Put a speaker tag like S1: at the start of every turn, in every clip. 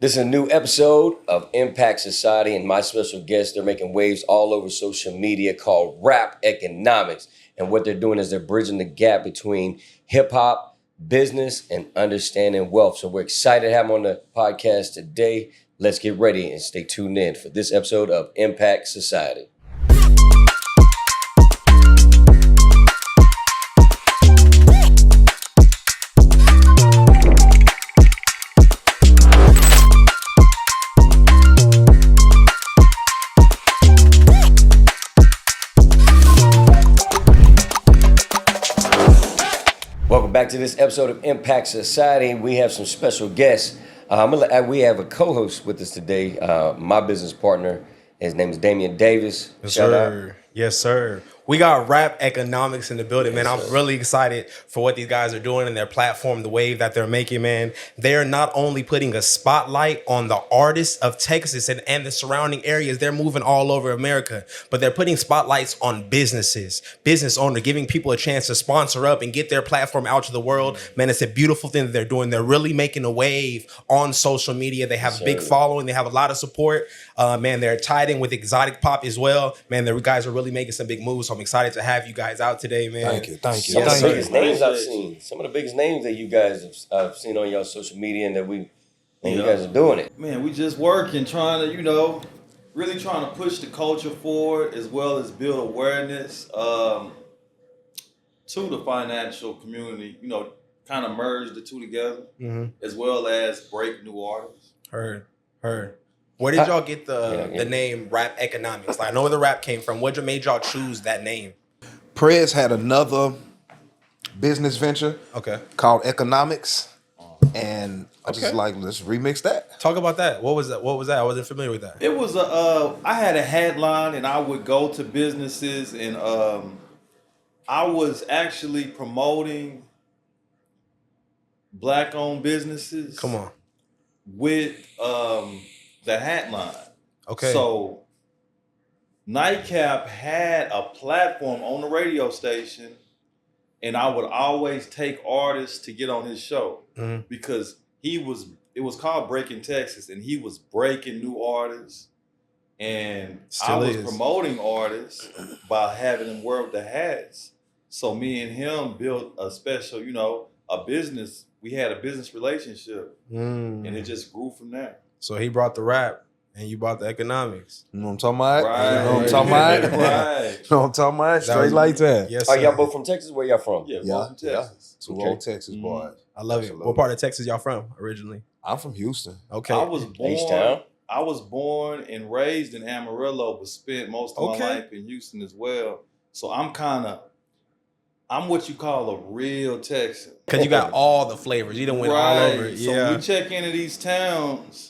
S1: This is a new episode of Impact Society, and my special guest, they're making waves all over social media, called Rap Economics. And what they're doing is they're bridging the gap between hip hop, business, and understanding wealth. So we're excited to have them on the podcast today. Let's get ready and stay tuned in for this episode of Impact Society. Welcome back to this episode of Impact Society. We have some special guests. We have a co-host with us today, my business partner. His name is Damian Davis.
S2: Yes,
S1: Shout
S2: sir.
S1: out.
S2: Yes, sir. We got Rap Economics in the building, man.
S1: Yes,
S2: I'm
S1: sir.
S2: really excited for what these guys are doing and their platform, the wave that they're making, man. They're not only putting a spotlight on the artists of Texas and the surrounding areas, they're moving all over America, but they're putting spotlights on businesses, business owners, giving people a chance to sponsor up and get their platform out to the world. Man, it's a beautiful thing that they're doing. They're really making a wave on social media. They have a big following. They have a lot of support. Man, they're tied in with exotic pop as well. Man, the guys are really making some big moves. So I'm excited to have you guys out today, man.
S3: Thank you.
S1: Some of the biggest names I've seen. Some of the biggest names that you guys have seen on your social media, and you guys are doing it.
S4: Man, we just working, trying to, really trying to push the culture forward as well as build awareness to the financial community, kind of merge the two together, as well as break new artists.
S2: Heard. Where did y'all get the name Rap Economics? Like, I know where the rap came from. What made y'all choose that name?
S3: Prez had another business venture called Economics, and I just let's remix that.
S2: Talk about that. What was that? I wasn't familiar with that.
S4: It was I had a headline, and I would go to businesses, and I was actually promoting Black-owned businesses.
S2: Come on.
S4: With the hat line.
S2: Okay.
S4: So Nightcap had a platform on the radio station, and I would always take artists to get on his show because it was called Breaking Texas, and he was breaking new artists, and I was promoting artists by having them wear the hats. So me and him built a special, a business. We had a business relationship, and it just grew from there.
S2: So he brought the rap, and you brought the economics.
S3: You know what I'm talking about?
S4: Right.
S3: You know what I'm talking about?
S4: Right.
S3: You know what I'm talking about? Straight like that.
S2: Yes,
S1: Are
S2: sir.
S1: y'all both from Texas? Where y'all from?
S4: Yeah, both from Texas.
S3: Two old Texas boys.
S2: I love it. What part of Texas y'all from originally?
S3: I'm from Houston.
S2: Okay.
S4: I was
S1: H-Town?
S4: born and raised in Amarillo, but spent most of my life in Houston as well. So I'm what you call a real Texan.
S2: Because you got all the flavors. You done went all over.
S4: So
S2: Yeah.
S4: when we check into these towns,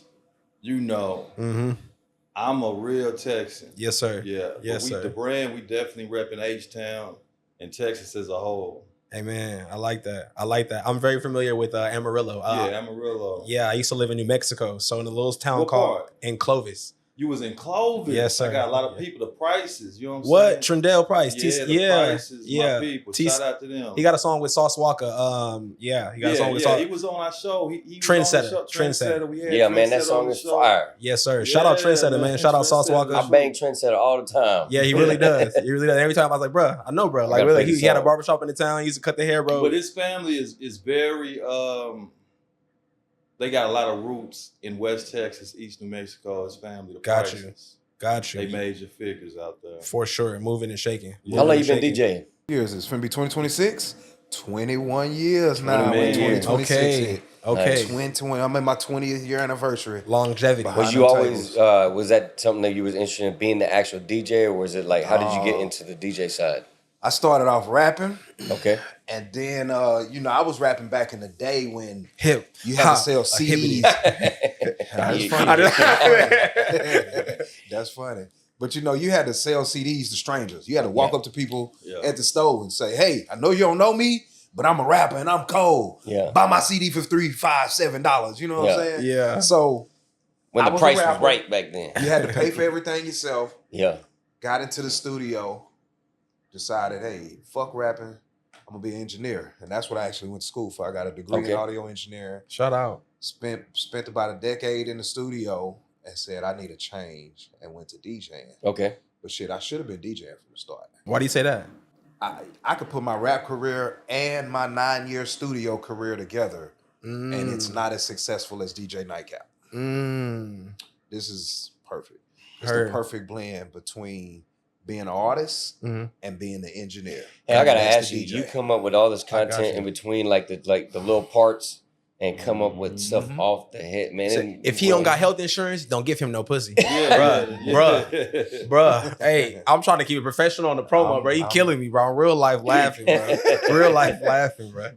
S4: I'm a real Texan.
S2: Yes, sir.
S4: Yeah.
S2: Yes, sir.
S4: The brand, we definitely repping H-Town and Texas as a whole.
S2: Hey, man, I like that. I'm very familiar with Amarillo.
S4: Amarillo.
S2: Yeah, I used to live in New Mexico. So in a little town
S4: What
S2: called
S4: part?
S2: in Clovis.
S4: You was in Clovis.
S2: Yes, sir.
S4: I got a lot of people. The prices, you know what I'm
S2: What?
S4: saying?
S2: Trendell Price.
S4: Prices, my people. Shout out to them.
S2: He got a song with Sauce Walker. He got a song with Sauce.
S4: He was on our show. He was
S2: Trendsetter.
S4: on the show. Trendsetter. We had
S1: Yeah, man,
S4: Trendsetter
S1: that song
S4: on the
S1: is
S4: show.
S1: fire.
S2: Yes, sir. Shout out Trendsetter, man. Shout out Sauce Walker.
S1: I bang Trendsetter all the time.
S2: Yeah, he really does. He really does. Every time I was like, bro, I know, bro. Like,
S1: gotta
S2: really,
S1: play
S2: he
S1: the
S2: had a
S1: song.
S2: barbershop in the town. He used to cut the hair, bro.
S4: But his family is very they got a lot of roots in West Texas, East New Mexico. His family, the
S2: Got
S4: Prices.
S2: Got you.
S4: They major figures out there.
S2: For sure. Moving and shaking.
S1: How long you been DJing?
S3: Years. It's going to be 2026. 21 years now.
S1: 20
S3: When
S1: years.
S3: 2026 hit.
S2: Okay.
S3: 2020. I'm in my 20th year anniversary.
S2: Longevity.
S3: Behind
S1: Was you
S3: them
S1: always,
S3: tables.
S1: was that something that you was interested in, being the actual DJ, or was it like, how did you get into the DJ side?
S3: I started off rapping,
S1: Okay.
S3: and then, I was rapping back in the day when
S2: Hip.
S3: you had to sell CDs. That's funny. That's funny. But you had to sell CDs to strangers. You had to walk up to people at the store and say, "Hey, I know you don't know me, but I'm a rapper and I'm cold.
S1: Yeah.
S3: Buy my CD for $3, $5, $7. You know what I'm saying?
S2: Yeah.
S3: So
S1: When
S3: I
S1: the
S3: was a
S1: price was
S3: rapper.
S1: right back then.
S3: you had to pay for everything yourself.
S1: Yeah.
S3: Got into the studio, decided, hey, fuck rapping. I'm gonna be an engineer. And that's what I actually went to school for. I got a degree in audio engineering.
S2: Shout out.
S3: Spent about a decade in the studio and said I need a change and went to DJing.
S1: Okay.
S3: But shit, I should have been DJing from the start.
S2: Why do you say that?
S3: I could put my rap career and my 9-year studio career together, and it's not as successful as DJ Nightcap. This is perfect. It's the perfect blend between being an artist and being the engineer.
S1: Hey, I gotta ask you, you come up with all this content in between like the little parts and come up with stuff off the head, man.
S2: So if he don't got health insurance, don't give him no pussy. Bruh. Hey, I'm trying to keep it professional on the promo, bro. He killing me, bro. Real life laughing, bro. Real life laughing, bro.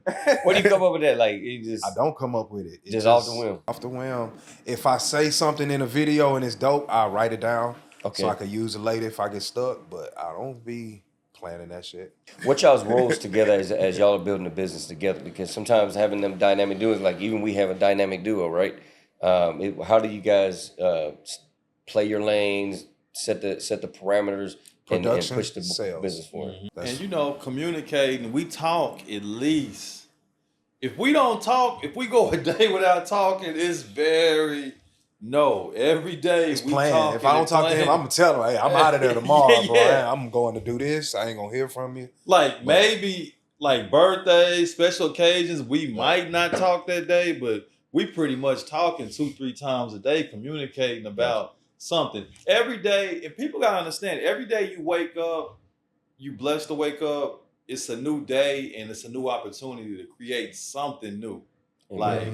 S1: What do you come up with that? Like, you just
S3: I don't come up with it. It's
S1: just off the whim.
S3: Off the whim. If I say something in a video and it's dope, I'll write it down so I can use it later if I get stuck. But I don't be planning that shit.
S1: What y'all's roles together as y'all are building a business together? Because sometimes having them dynamic duos, like even we have a dynamic duo, right? How do you guys play your lanes, set the parameters, and push the
S3: sales.
S1: business forward?
S4: And you know, communicating, we talk at least. If we don't talk, if we go a day without talking, it's very every day
S3: it's
S4: we
S3: planned.
S4: talk.
S3: If I don't talk to him, I'm gonna tell him, hey, I'm out of there tomorrow, bro.
S4: Yeah.
S3: I'm going to do this. I ain't gonna hear from you.
S4: Like maybe like birthdays, special occasions, we might not talk that day, but we pretty much talking 2-3 times a day, communicating about something. Every day, and people gotta understand, every day you wake up, you blessed to wake up, it's a new day and it's a new opportunity to create something new. Like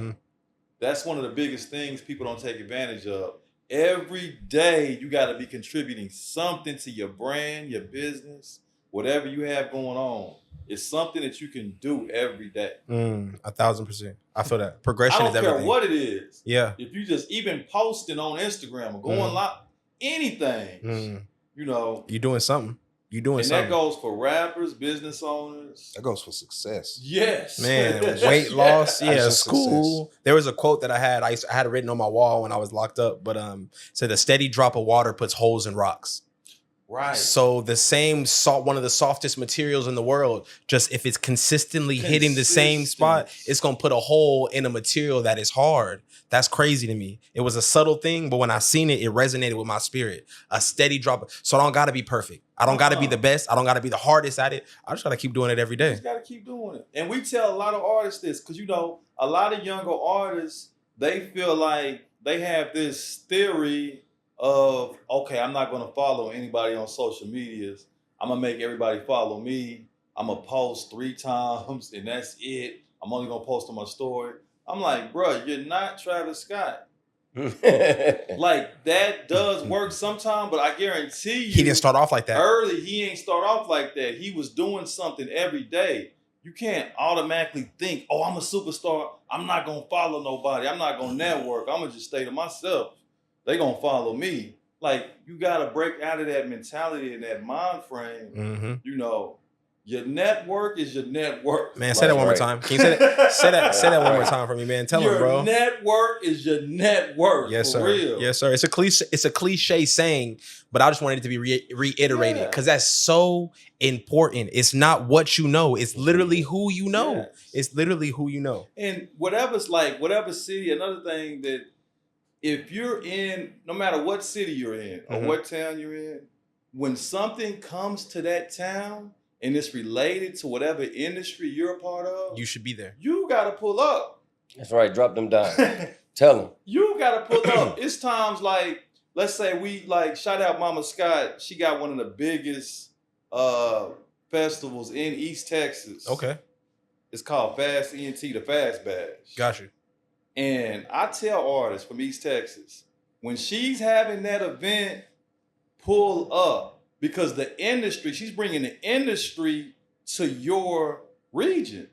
S4: that's one of the biggest things people don't take advantage of. Every day you got to be contributing something to your brand, your business, whatever you have going on. It's something that you can do every day.
S2: 1,000%. I feel that. Progression is everything.
S4: I don't care what it is.
S2: Yeah.
S4: If you just even posting on Instagram or going live, anything, you know.
S2: You're doing something. You're doing something.
S4: And that goes for rappers, business owners.
S3: That goes for success.
S4: Yes.
S2: Man, weight loss, school. Success. There was a quote that I had it written on my wall when I was locked up, but said a steady drop of water puts holes in rocks.
S4: Right.
S2: So the same salt, one of the softest materials in the world, just if it's consistently hitting the same spot, it's going to put a hole in a material that is hard. That's crazy to me. It was a subtle thing, but when I seen it, it resonated with my spirit. A steady drop. So I don't got to be perfect. I don't got to be the best. I don't got to be the hardest at it. I just got to keep doing it every day.
S4: You just got to keep doing it. And we tell a lot of artists this because, you know, a lot of younger artists, they feel like they have this theory of, okay, I'm not going to follow anybody on social medias. I'm going to make everybody follow me. I'm going to post 3 times and that's it. I'm only going to post on my story. I'm like, bro, you're not Travis Scott. Like, that does work sometime, but I guarantee you.
S2: He didn't start off like that.
S4: Early, he ain't start off like that. He was doing something every day. You can't automatically think, oh, I'm a superstar. I'm not going to follow nobody. I'm not going to network. I'm going to just stay to myself. They going to follow me. Like, you got to break out of that mentality and that mind frame. You know, your network is your network.
S2: Man, say that one more time. Can you say that? Say that one more time for me, man. Tell him, bro.
S4: Your network is your net worth.
S2: Yes,
S4: for
S2: sir.
S4: Real.
S2: Yes, sir. It's a cliche saying, but I just wanted it to be reiterated because that's so important. It's not what you know. It's literally who you know. Yes. It's literally who you know.
S4: And whatever city, another thing that if you're in, no matter what city you're in or what town you're in, when something comes to that town, and it's related to whatever industry you're a part of,
S2: you should be there.
S4: You got to pull up.
S1: That's right. Drop them down. Tell them.
S4: You got to pull up. It's times like, let's say we like, shout out Mama Scott. She got one of the biggest festivals in East Texas.
S2: Okay.
S4: It's called Fast ENT, the Fast Bash.
S2: Got you.
S4: And I tell artists from East Texas, when she's having that event, pull up. Because the industry, she's bringing the industry to your region.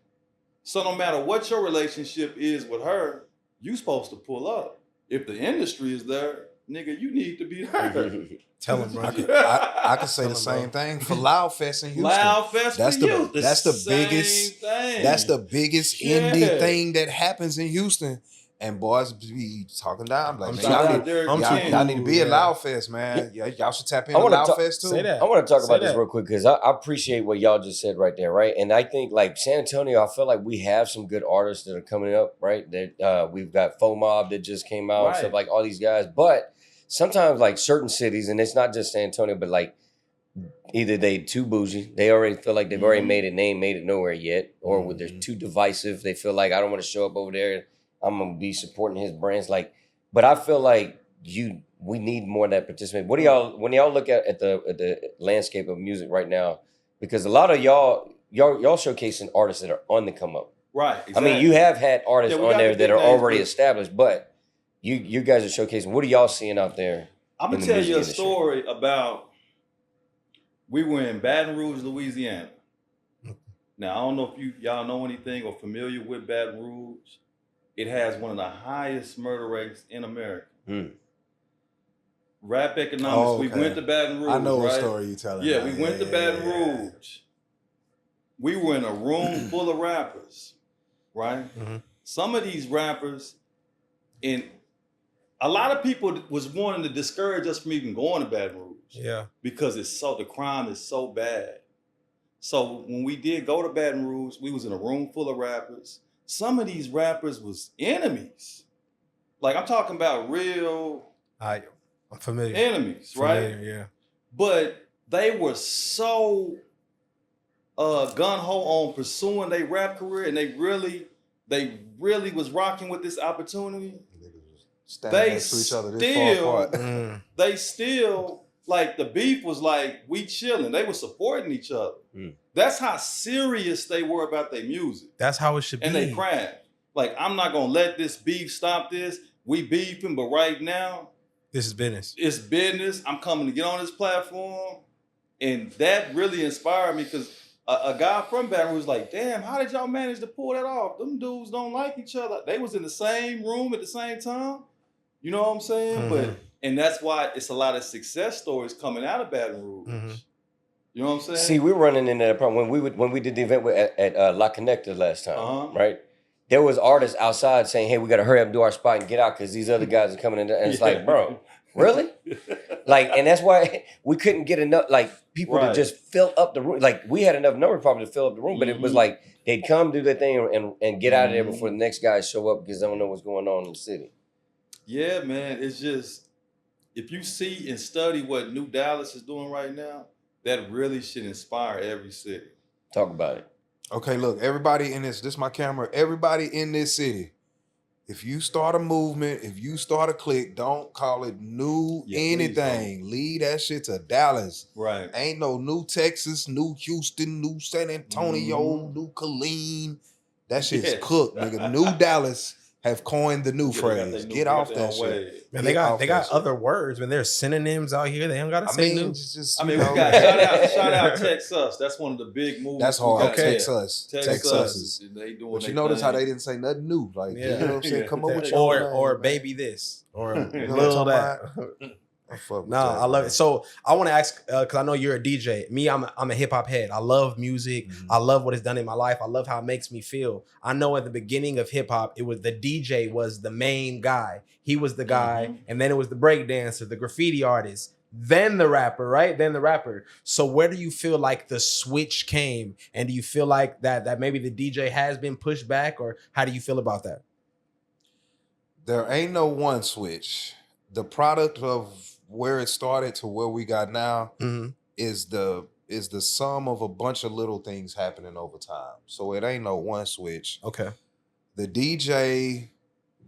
S4: So no matter what your relationship is with her, you supposed to pull up. If the industry is there, nigga, you need to be there.
S2: Tell him, bro.
S3: I can say the same thing for Loud Fest in Houston.
S4: Loud Fest
S3: that's
S4: for
S3: the That's the biggest. That's the biggest indie thing that happens in Houston. And boys be talking down. Like, man,
S4: Shout
S3: y'all
S4: out
S3: need,
S4: Derek
S3: y'all,
S4: King.
S3: y'all need to be at
S2: Yeah.
S3: Loud Fest, man. Y'all should tap
S1: I
S3: into
S1: wanna
S3: Loud
S1: talk-
S3: Fest too.
S2: Say that.
S1: I want to talk
S2: Say
S1: about this
S2: that.
S1: real quick because I appreciate what y'all just said right there, right? And I think like San Antonio, I feel like we have some good artists that are coming up, right? That we've got Faux Mob that just came out,
S4: Right.
S1: stuff like all these guys. But sometimes like certain cities, and it's not just San Antonio, but like either they too bougie, they already feel like they've already made it nowhere yet, or they're too divisive. They feel like I don't want to show up over there. I'm gonna be supporting his brands, like. But I feel like we need more of that participation. What do y'all when y'all look at the landscape of music right now? Because a lot of y'all showcasing artists that are on the come up.
S4: Right.
S1: I mean, you have had artists
S4: Yeah, we
S1: on
S4: got
S1: there
S4: the
S1: that
S4: big
S1: are
S4: names,
S1: already
S4: but-
S1: established, but you guys are showcasing. What are y'all seeing out there?
S4: I'm
S1: in
S4: gonna
S1: the
S4: tell
S1: music
S4: you a
S1: industry?
S4: story about. We were in Baton Rouge, Louisiana. Now I don't know if y'all know anything or familiar with Baton Rouge. It has one of the highest murder rates in America. Rap economics.
S3: Oh,
S4: We
S3: okay.
S4: went to Baton Rouge.
S3: I know what
S4: right?
S3: story you telling.
S4: Yeah,
S3: now.
S4: we went to Baton Rouge. We were in a room full of rappers, right?
S2: Mhm.
S4: Some of these rappers, and a lot of people was wanting to discourage us from even going to Baton Rouge.
S2: Yeah.
S4: Because the crime is so bad. So when we did go to Baton Rouge, we was in a room full of rappers. Some of these rappers was enemies. Like I'm talking about real
S2: I'm familiar.
S4: enemies, right?
S2: Familiar, yeah.
S4: But they were so gun-ho on pursuing their rap career, and they really was rocking with this opportunity.
S3: Standing
S4: They
S3: next to each other this far
S4: still,
S3: apart.
S4: they still, like the beef was like, we chilling. They were supporting each other. That's how serious they were about their music
S2: That's how it should
S4: and
S2: be.
S4: they craft. Like, I'm not gonna let this beef stop this. We beefing, but right now,
S2: This is business.
S4: it's business. I'm coming to get on this platform. And that really inspired me because a guy from Baton Rouge was like, damn, how did y'all manage to pull that off? Them dudes don't like each other. They was in the same room at the same time. You know what I'm saying?
S2: Mhm.
S4: And that's why it's a lot of success stories coming out of Baton Rouge.
S2: Mhm.
S4: You know what I'm saying?
S1: See, we're running into that problem when we did the event at La Connecta last time, right? There was artists outside saying, "Hey, we got to hurry up and do our spot and get out because these other guys are coming in." And it's like, bro, really? Like, and that's why we couldn't get enough like people to just fill up the room. Like, we had enough number probably to fill up the room, but it was like they'd come do their thing and get out of there before the next guys show up because they don't know what's going on in the city.
S4: Yeah, man. It's just if you see and study what New Dallas is doing right now, that really should inspire every city.
S1: Talk about it.
S3: Okay, look, everybody in this is my camera. Everybody in this city, if you start a movement, if you start a clique, don't call it new anything. Leave that shit to Dallas.
S4: Right.
S3: Ain't no new Texas, new Houston, new San Antonio, new Killeen. That shit's cooked, nigga. New Dallas have coined the new phrase. Get off that shit.
S2: Man, they got other words, man. There's synonyms out here. They don't gotta say new.
S4: We got shout out Texas. That's one of the big movies.
S3: That's hard.
S4: Okay.
S3: Texas.
S4: They doing
S3: But you notice how they didn't say nothing new. Like, you know what I'm saying? Come up with your own
S2: or
S3: name,
S2: baby this or
S3: You know what I'm
S2: little
S3: talking
S2: that.
S3: No,
S2: I love it. So I want to ask because I know you're a DJ. Me, I'm a hip hop head. I love music. I love what it's done in my life. I love how it makes me feel. I know at the beginning of hip hop, it was the DJ was the main guy. He was the guy, and then it was the break dancer, the graffiti artist, then the rapper, right? Then the rapper. So where do you feel like the switch came, and do you feel like that maybe the DJ has been pushed back, or how do you feel about that?
S3: There ain't no one switch. The product of where it started to where we got now is the sum of a bunch of little things happening over time. So it ain't no one switch.
S2: Okay.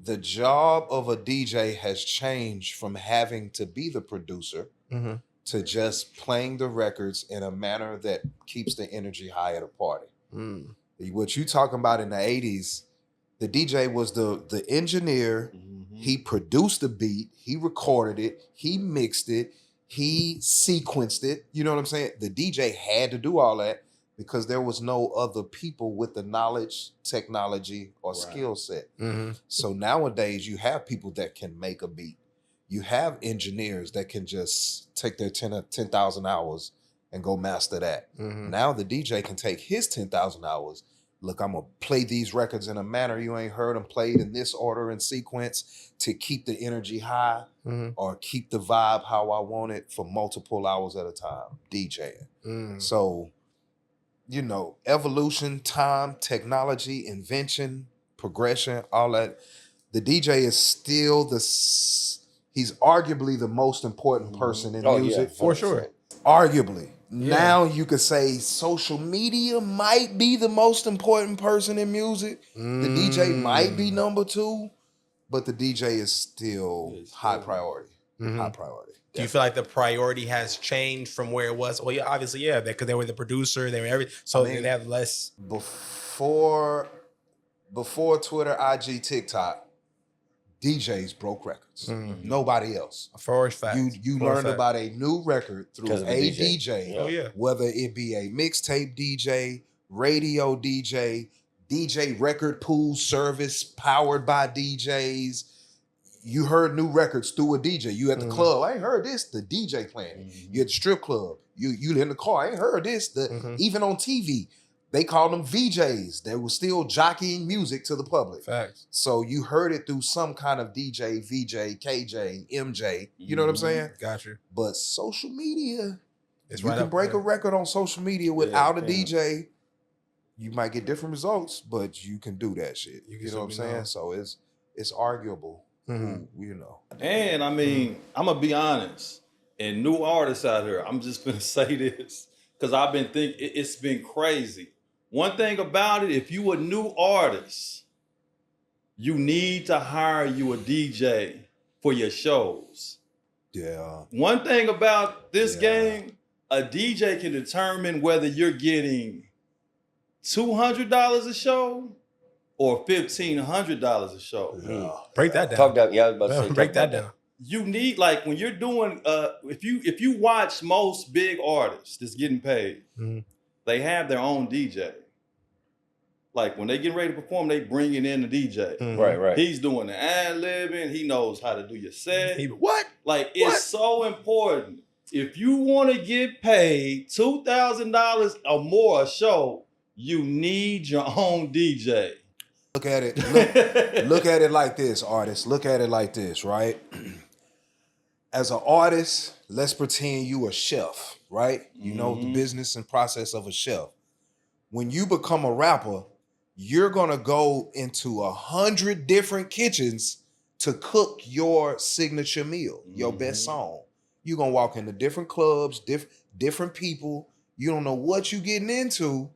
S3: The job of a DJ has changed from having to be the producer to just playing the records in a manner that keeps the energy high at a party. What you talking about in the 80s, the DJ was the engineer. He produced the beat, he recorded it, he mixed it, he sequenced it. You know what I'm saying? The DJ had to do all that because there was no other people with the knowledge, technology, or skill set. So nowadays you have people that can make a beat. You have engineers that can just take their 10,000 hours and go master that. Now the DJ can take his 10,000 hours look, I'm going to play these records in a manner you ain't heard them played in this order and sequence to keep the energy high or keep the vibe how I want it for multiple hours at a time, DJing. So, you know, evolution, time, technology, invention, progression, all that. The DJ is still he's arguably the most important person in music.
S1: Yeah,
S2: For sure.
S3: Arguably. Now you could say social media might be the most important person in music. The DJ might be number 2, but the DJ is still high priority. High priority.
S2: Do you feel like the priority has changed from where it was? Well, yeah, obviously, yeah, because they were the producer, they were everything. So they have less.
S3: Before Twitter, IG, TikTok, DJs broke records. Nobody else.
S2: For a fact.
S3: You learned about a new record through a DJ.
S2: Oh, yeah.
S3: Whether it be a mixtape DJ, radio DJ, DJ record pool service powered by DJs. You heard new records through a DJ. You at the club, I ain't heard this, the DJ playing it. You at the strip club, you in the car, I ain't heard this. Even on TV, they called them VJs. They were still jockeying music to the public.
S2: Facts.
S3: So you heard it through some kind of DJ, VJ, KJ, MJ. You know what I'm saying?
S2: Gotcha.
S3: But social media,
S2: It's
S3: you
S2: right
S3: can
S2: up
S3: break
S2: there.
S3: a record on social media without a DJ. You might get different results, but you can do that shit. You know what I'm saying? So it's arguable. You know.
S4: And I mean, I'm gonna be honest. And new artists out here, I'm just gonna say this because I've been thinking it's been crazy. One thing about it, if you a new artist, you need to hire you a DJ for your shows.
S3: Yeah.
S4: One thing about this game, a DJ can determine whether you're getting $200 a show or $1,500 a show.
S3: Yeah.
S2: Break that down.
S1: Talk that. Yeah, I was about to say.
S2: Break that down.
S4: You need, like, when you're doing if you watch most big artists that's getting paid, they have their own DJ. Like when they get ready to perform, they bringing in the DJ.
S1: Right.
S4: He's doing the ad-libbing. He knows how to do your set.
S3: What?
S4: Like, it's so important. If you want to get paid $2,000 or more a show, you need your own DJ.
S3: Look at it. Look at it like this, artist. Look at it like this, right? As an artist, let's pretend you a chef, right? You know the business and process of a chef. When you become a rapper, you're gonna go into 100 different kitchens to cook your signature meal, your best song. You're gonna walk into different clubs, different people. You don't know what you're getting into,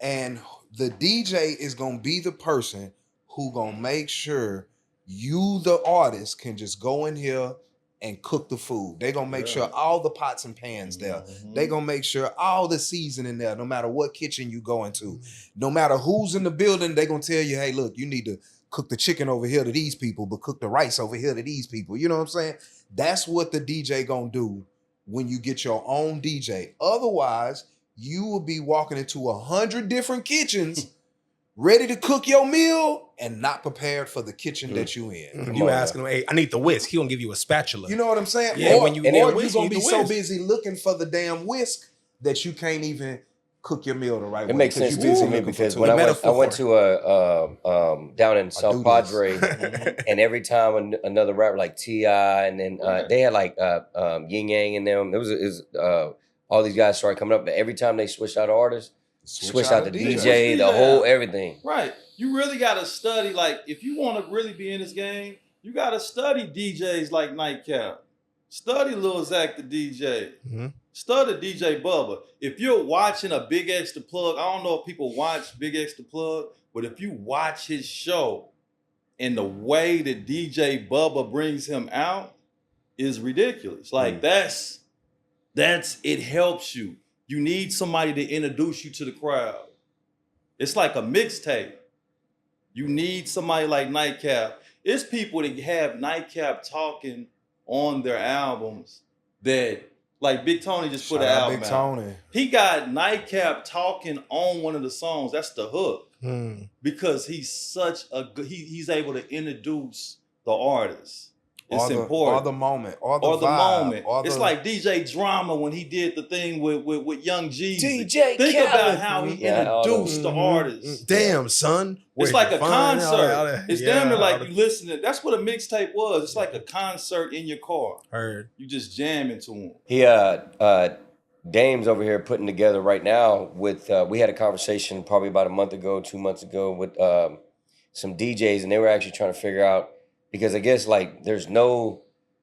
S3: and the DJ is gonna be the person who gonna make sure you, the artist, can just go in here and cook the food. They gonna make sure all the pots and pans there. They gonna make sure all the seasoning there, no matter what kitchen you go into. No matter who's in the building, they gonna tell you, hey, look, you need to cook the chicken over here to these people, but cook the rice over here to these people. You know what I'm saying? That's what the DJ gonna do when you get your own DJ. Otherwise, you will be walking into 100 different kitchens ready to cook your meal and not prepared for the kitchen that you in.
S2: You asking him, hey, I need the whisk. He gonna give you a spatula.
S3: You know what I'm saying?
S2: Yeah,
S3: or
S2: when you
S3: or
S2: need a
S3: you
S2: whisk,
S3: gonna
S2: you
S3: be
S2: need the
S3: so
S2: whisk.
S3: busy looking for the damn whisk that you can't even cook your meal the right way.
S1: It makes
S3: 'cause
S1: sense
S3: you
S1: to
S3: busy
S1: me
S3: looking for
S1: because
S3: two.
S1: when I
S2: metaphor
S1: went
S2: for
S1: to a down in South
S3: do
S1: Padre, and every time another rapper like T.I. and then they had like Yin Yang in them. It was all these guys started coming up, but every time they switched out artists, switched out the DJ, the whole everything.
S4: Right. You really got to study. Like, if you want to really be in this game, you got to study DJs like Nightcap. Study Lil Zach the DJ. Study DJ Bubba. If you're watching a Big X the Plug, I don't know if people watch Big X the Plug, but if you watch his show and the way that DJ Bubba brings him out is ridiculous. Like, that's it helps you. You need somebody to introduce you to the crowd. It's like a mixtape. You need somebody like Nightcap. It's people that have Nightcap talking on their albums that, like Big Tony just put an album
S3: Big
S4: out.
S3: Tony.
S4: He got Nightcap talking on one of the songs. That's the hook. Because he's such a good, he's able to introduce the artist. It's important.
S3: Or the moment. Or
S4: the
S3: vibe,
S4: moment. It's like DJ Drama when he did the thing with Young Jeezy.
S1: DJ
S4: Think
S1: Khaled.
S4: about how he introduced the artist.
S2: Damn, son.
S4: It's like a concert. It's damn near like
S2: all
S4: you listening. That's what a mixtape was. It's like a concert in your car.
S2: Heard.
S4: You just jam into him.
S1: He Dame's over here putting together right now with we had a conversation probably about a month ago, 2 months ago with some DJs, and they were actually trying to figure out, because I guess like there's no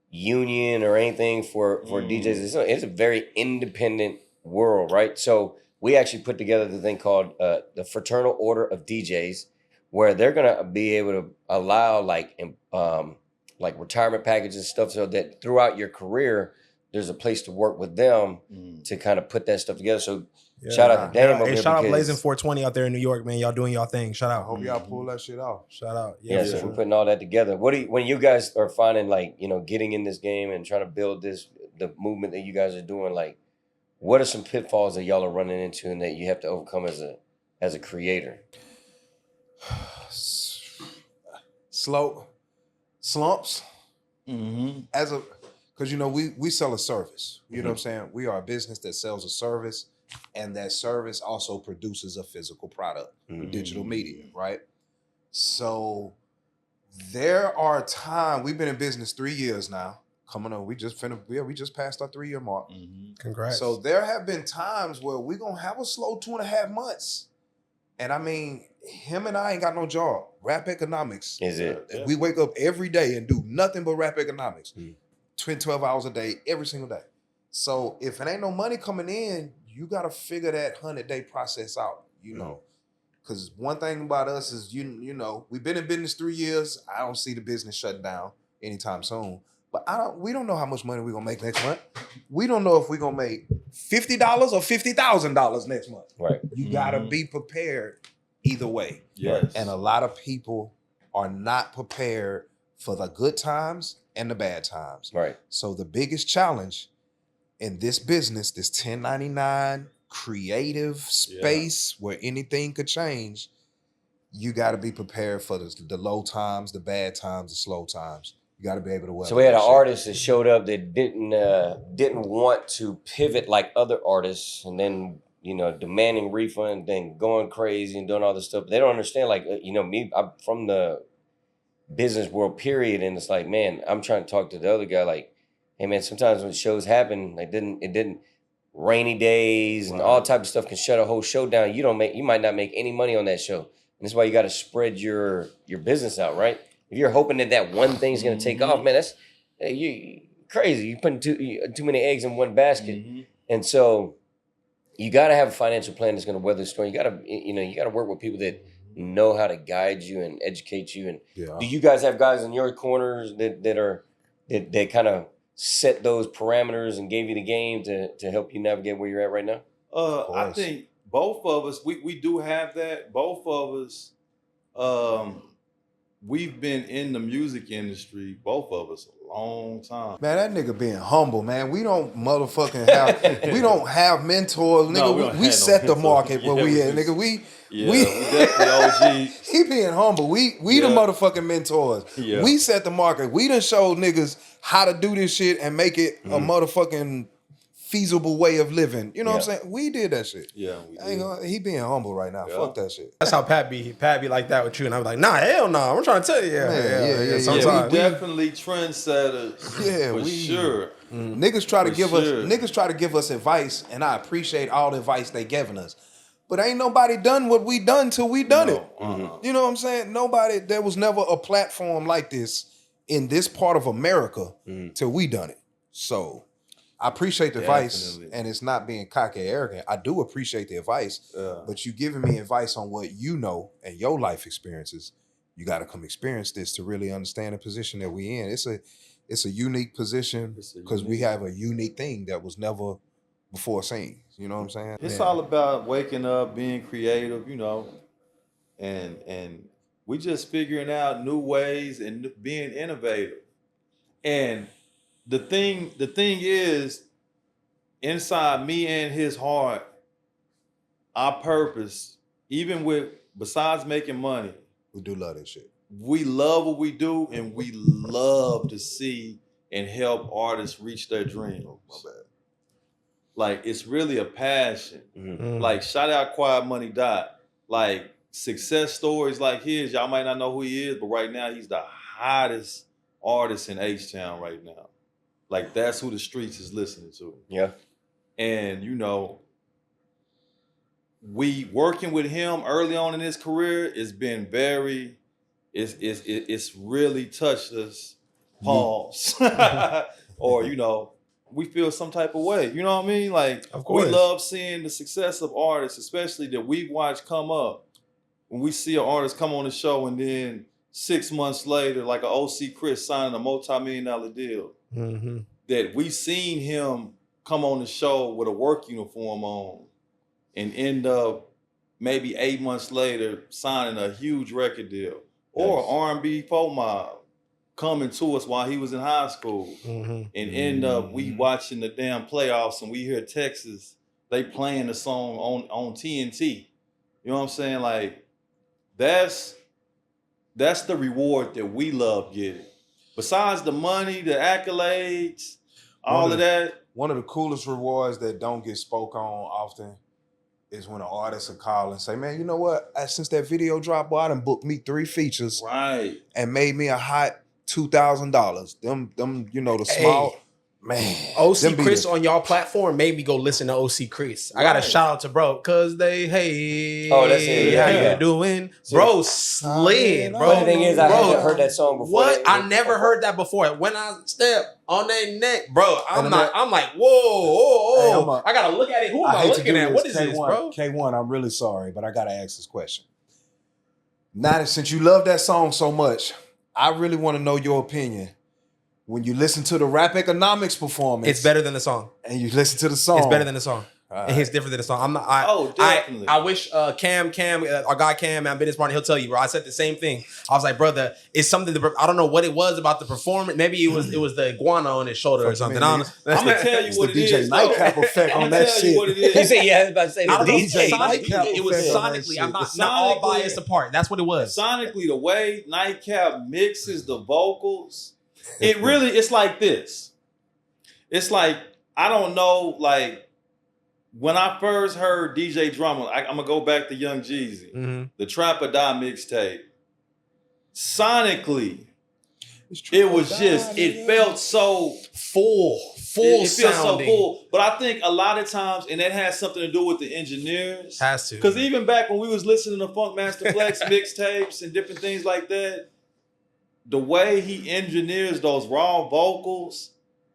S1: union or anything for DJs. It's a very independent world, right? So we actually put together the thing called the Fraternal Order of DJs, where they're gonna be able to allow like retirement packages and stuff, so that throughout your career there's a place to work with them to kind of put that stuff together. So shout out to Dame over here.
S2: Shout out Blazing 420 out there in New York, man. Y'all doing y'all thing. Shout out.
S3: Hope y'all pull that shit off.
S2: Shout out.
S1: Yeah, so we're putting all that together. When you guys are finding like, getting in this game and trying to build the movement that you guys are doing, like what are some pitfalls that y'all are running into and that you have to overcome as a creator?
S3: Slumps.
S4: Mm-hmm.
S3: Because we sell a service. You know what I'm saying? We are a business that sells a service, and that service also produces a physical product, digital media, right? So there are times, we've been in business 3 years now. Coming on, we just passed our 3-year mark.
S2: Congrats.
S3: So there have been times where we're gonna have a slow 2.5 months. And I mean, him and I ain't got no job. Rap economics.
S1: Is it?
S3: We wake up every day and do nothing but rap economics. 12 hours a day, every single day. So if it ain't no money coming in, you got to figure that 100-day process out, Because one thing about us is, we've been in business 3 years. I don't see the business shutting down anytime soon. But we don't know how much money we're going to make next month. We don't know if we're going to make $50 or $50,000 next month.
S1: Right.
S3: You got to be prepared either way.
S4: Yes.
S3: And a lot of people are not prepared for the good times and the bad times.
S1: Right.
S3: So the biggest challenge in this business, this 1099 creative space where anything could change, you got to be prepared for the low times, the bad times, the slow times. You got to be able to weather.
S1: So we had an artist that showed up that didn't want to pivot like other artists, and then demanding refund, then going crazy and doing all this stuff. They don't understand, like me. I'm from the business world, period, and it's like, man, I'm trying to talk to the other guy, like, hey man, sometimes when shows happen, it didn't rainy days and all type of stuff can shut a whole show down. You might not make any money on that show, and that's why you got to spread your business out, right? If you're hoping that one thing's gonna take off, man, that's you crazy. You putting too many eggs in one basket, and so you got to have a financial plan that's gonna weather the storm. You got to work with people that know how to guide you and educate you. And do you guys have guys in your corners that kind of set those parameters and gave you the game to help you navigate where you're at right now?
S4: I think both of us, we do have that. Both of us, we've been in the music industry, both of us, a long time.
S3: Man, that nigga being humble, man. We don't motherfucking have, we don't have mentors, nigga.
S4: No,
S3: we set the market where we at, nigga. We
S4: definitely OG.
S3: He being humble. We the motherfucking mentors.
S4: Yeah.
S3: We set the market. We done showed niggas how to do this shit and make it a motherfucking feasible way of living. You know what I'm saying? We did that shit.
S4: Yeah, we did.
S3: He being humble right now. Fuck that shit.
S2: That's how Pat be. Pat be like that with you, and I'm like, nah, hell no. I'm trying to tell you. Yeah. Sometimes
S4: we definitely trendsetters.
S3: Yeah,
S4: for sure.
S3: Niggas try to give us advice, and I appreciate all the advice they giving us. But ain't nobody done what we done till we done it. You know what I'm saying? There was never a platform like this in this part of America till we done it. So I appreciate the advice, and it's not being cocky or arrogant. I do appreciate the advice, but you giving me advice on what you know and your life experiences. You got to come experience this to really understand the position that we in. It's a unique position because we have a unique thing that was never before seen. You know what I'm saying?
S4: It's all about waking up, being creative, and we just figuring out new ways and being innovative. And the thing is, inside me and his heart, our purpose, besides making money,
S3: we do love this shit.
S4: we love what we do, and we love to see and help artists reach their dreams. Like, it's really a passion. Like, shout out Quiet Money Dot. Like, success stories like his, y'all might not know who he is, but right now he's the hottest artist in H-Town right now. Like, that's who the streets is listening to.
S1: Yeah.
S4: And, you know, we working with him early on in his career, it's been very, it's really touched us. Pause. Or, you know, we feel some type of way. You know what I mean? Like,
S2: of course,
S4: we love seeing the success of artists, especially that we watch come up. When we see an artist come on the show and then 6 months later, like an OC Chris signing a multi-million-dollar deal, that we seen him come on the show with a work uniform on and end up maybe 8 months later signing a huge record deal. Or R&B folk mob coming to us while he was in high school and end up we watching the damn playoffs and we hear Texas, they playing the song on TNT. You know what I'm saying? Like, that's the reward that we love getting. Besides the money, the accolades, all of that.
S3: One of the coolest rewards that don't get spoke on often is when an artist will call and say, man, you know what? Since that video dropped, boy, I done booked me 3 features.
S4: Right.
S3: And made me a hot $2,000. Them, you know, the small man.
S2: OC Chris on y'all platform made me go listen to OC Chris. I got a shout out to bro, cause they
S1: Oh, that's it.
S2: how
S1: Yeah.
S2: you doing? Bro, slid, bro.
S1: The thing is, I haven't heard that song before.
S2: What? I never heard that before. When I step on their neck, bro, I'm like, whoa. I gotta look at it. Who am I looking at? What is this, bro?
S3: K1, I'm really sorry, but I gotta ask this question. Now that since you love that song so much, I really want to know your opinion. When you listen to the Rap Economics performance,
S2: It's better than the song.
S3: and you listen to the song.
S2: It's better than the song. And it's different than the song. I'm not.
S4: Definitely.
S2: I wish Cam, our guy Cam, my business partner, he'll tell you, bro. I said the same thing. I was like, brother, it's something. I don't know what it was about the performance. Maybe it was the iguana on his shoulder or something. I don't know.
S4: I'm gonna tell you what it
S3: DJ
S4: is.
S3: Nightcap effect on that shit.
S4: What it is.
S1: You said, yeah, I was about to say,
S2: I don't know.
S1: DJ.
S2: Sonically, it was sonically. I'm not all biased apart. That's what it was.
S4: Sonically, the way Nightcap mixes the vocals, it's like this. It's like, I don't know, like, when I first heard DJ Drama, I'm gonna go back to Young Jeezy, the Trap or Die mixtape. Sonically, it was just, it felt so
S2: full
S4: it feels
S2: sounding.
S4: so full. But I think a lot of times, and that has something to do with the engineers.
S2: Has to.
S4: Because even back when we was listening to Funk Master Flex mixtapes and different things like that, the way he engineers those raw vocals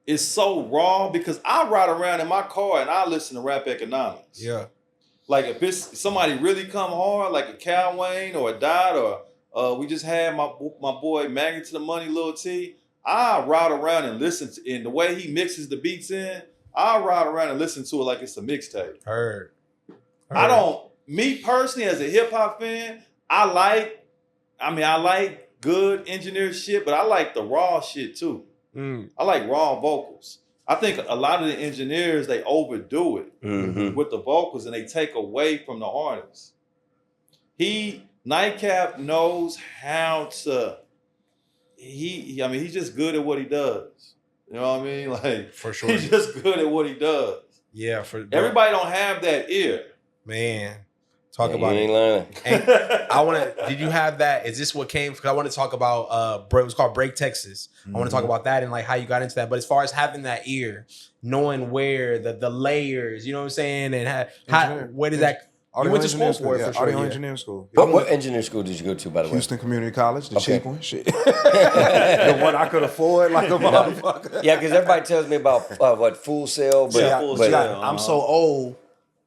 S4: is so raw, because I ride around in my car and I listen to Rap Economics.
S2: Yeah.
S4: Like, if it's somebody really come hard, like a Cal Wayne or a Dot, or we just had my boy Magnet to the Money, Lil T, I ride around and listen to, and the way he mixes the beats in, I ride around and listen to it like it's a mixtape.
S2: Heard.
S4: Me personally, as a hip hop fan, I like good engineered shit, but I like the raw shit too. I like raw vocals. I think a lot of the engineers, they overdo it with the vocals and they take away from the artist. Nightcap knows how to, he's just good at what he does. You know what I mean? Like,
S2: for sure.
S4: He's just good at what he does.
S2: Yeah,
S4: everybody don't have that ear.
S2: Man. Talk about
S1: you
S2: it.
S1: ain't lying.
S2: And did you have that? Is this what came? Because I want to talk about it was called Break Texas. I want to talk about that and like how you got into that. But as far as having that ear, knowing where the layers, you know what I'm saying, and how where did that? You went to school for it, for sure.
S3: Audio engineering school.
S1: What engineering school did you go to, by the way?
S3: Houston Community College, the cheap one. Shit. The one I could afford, like a motherfucker.
S1: Yeah, because everybody tells me about Full Sail, but
S3: I'm so old.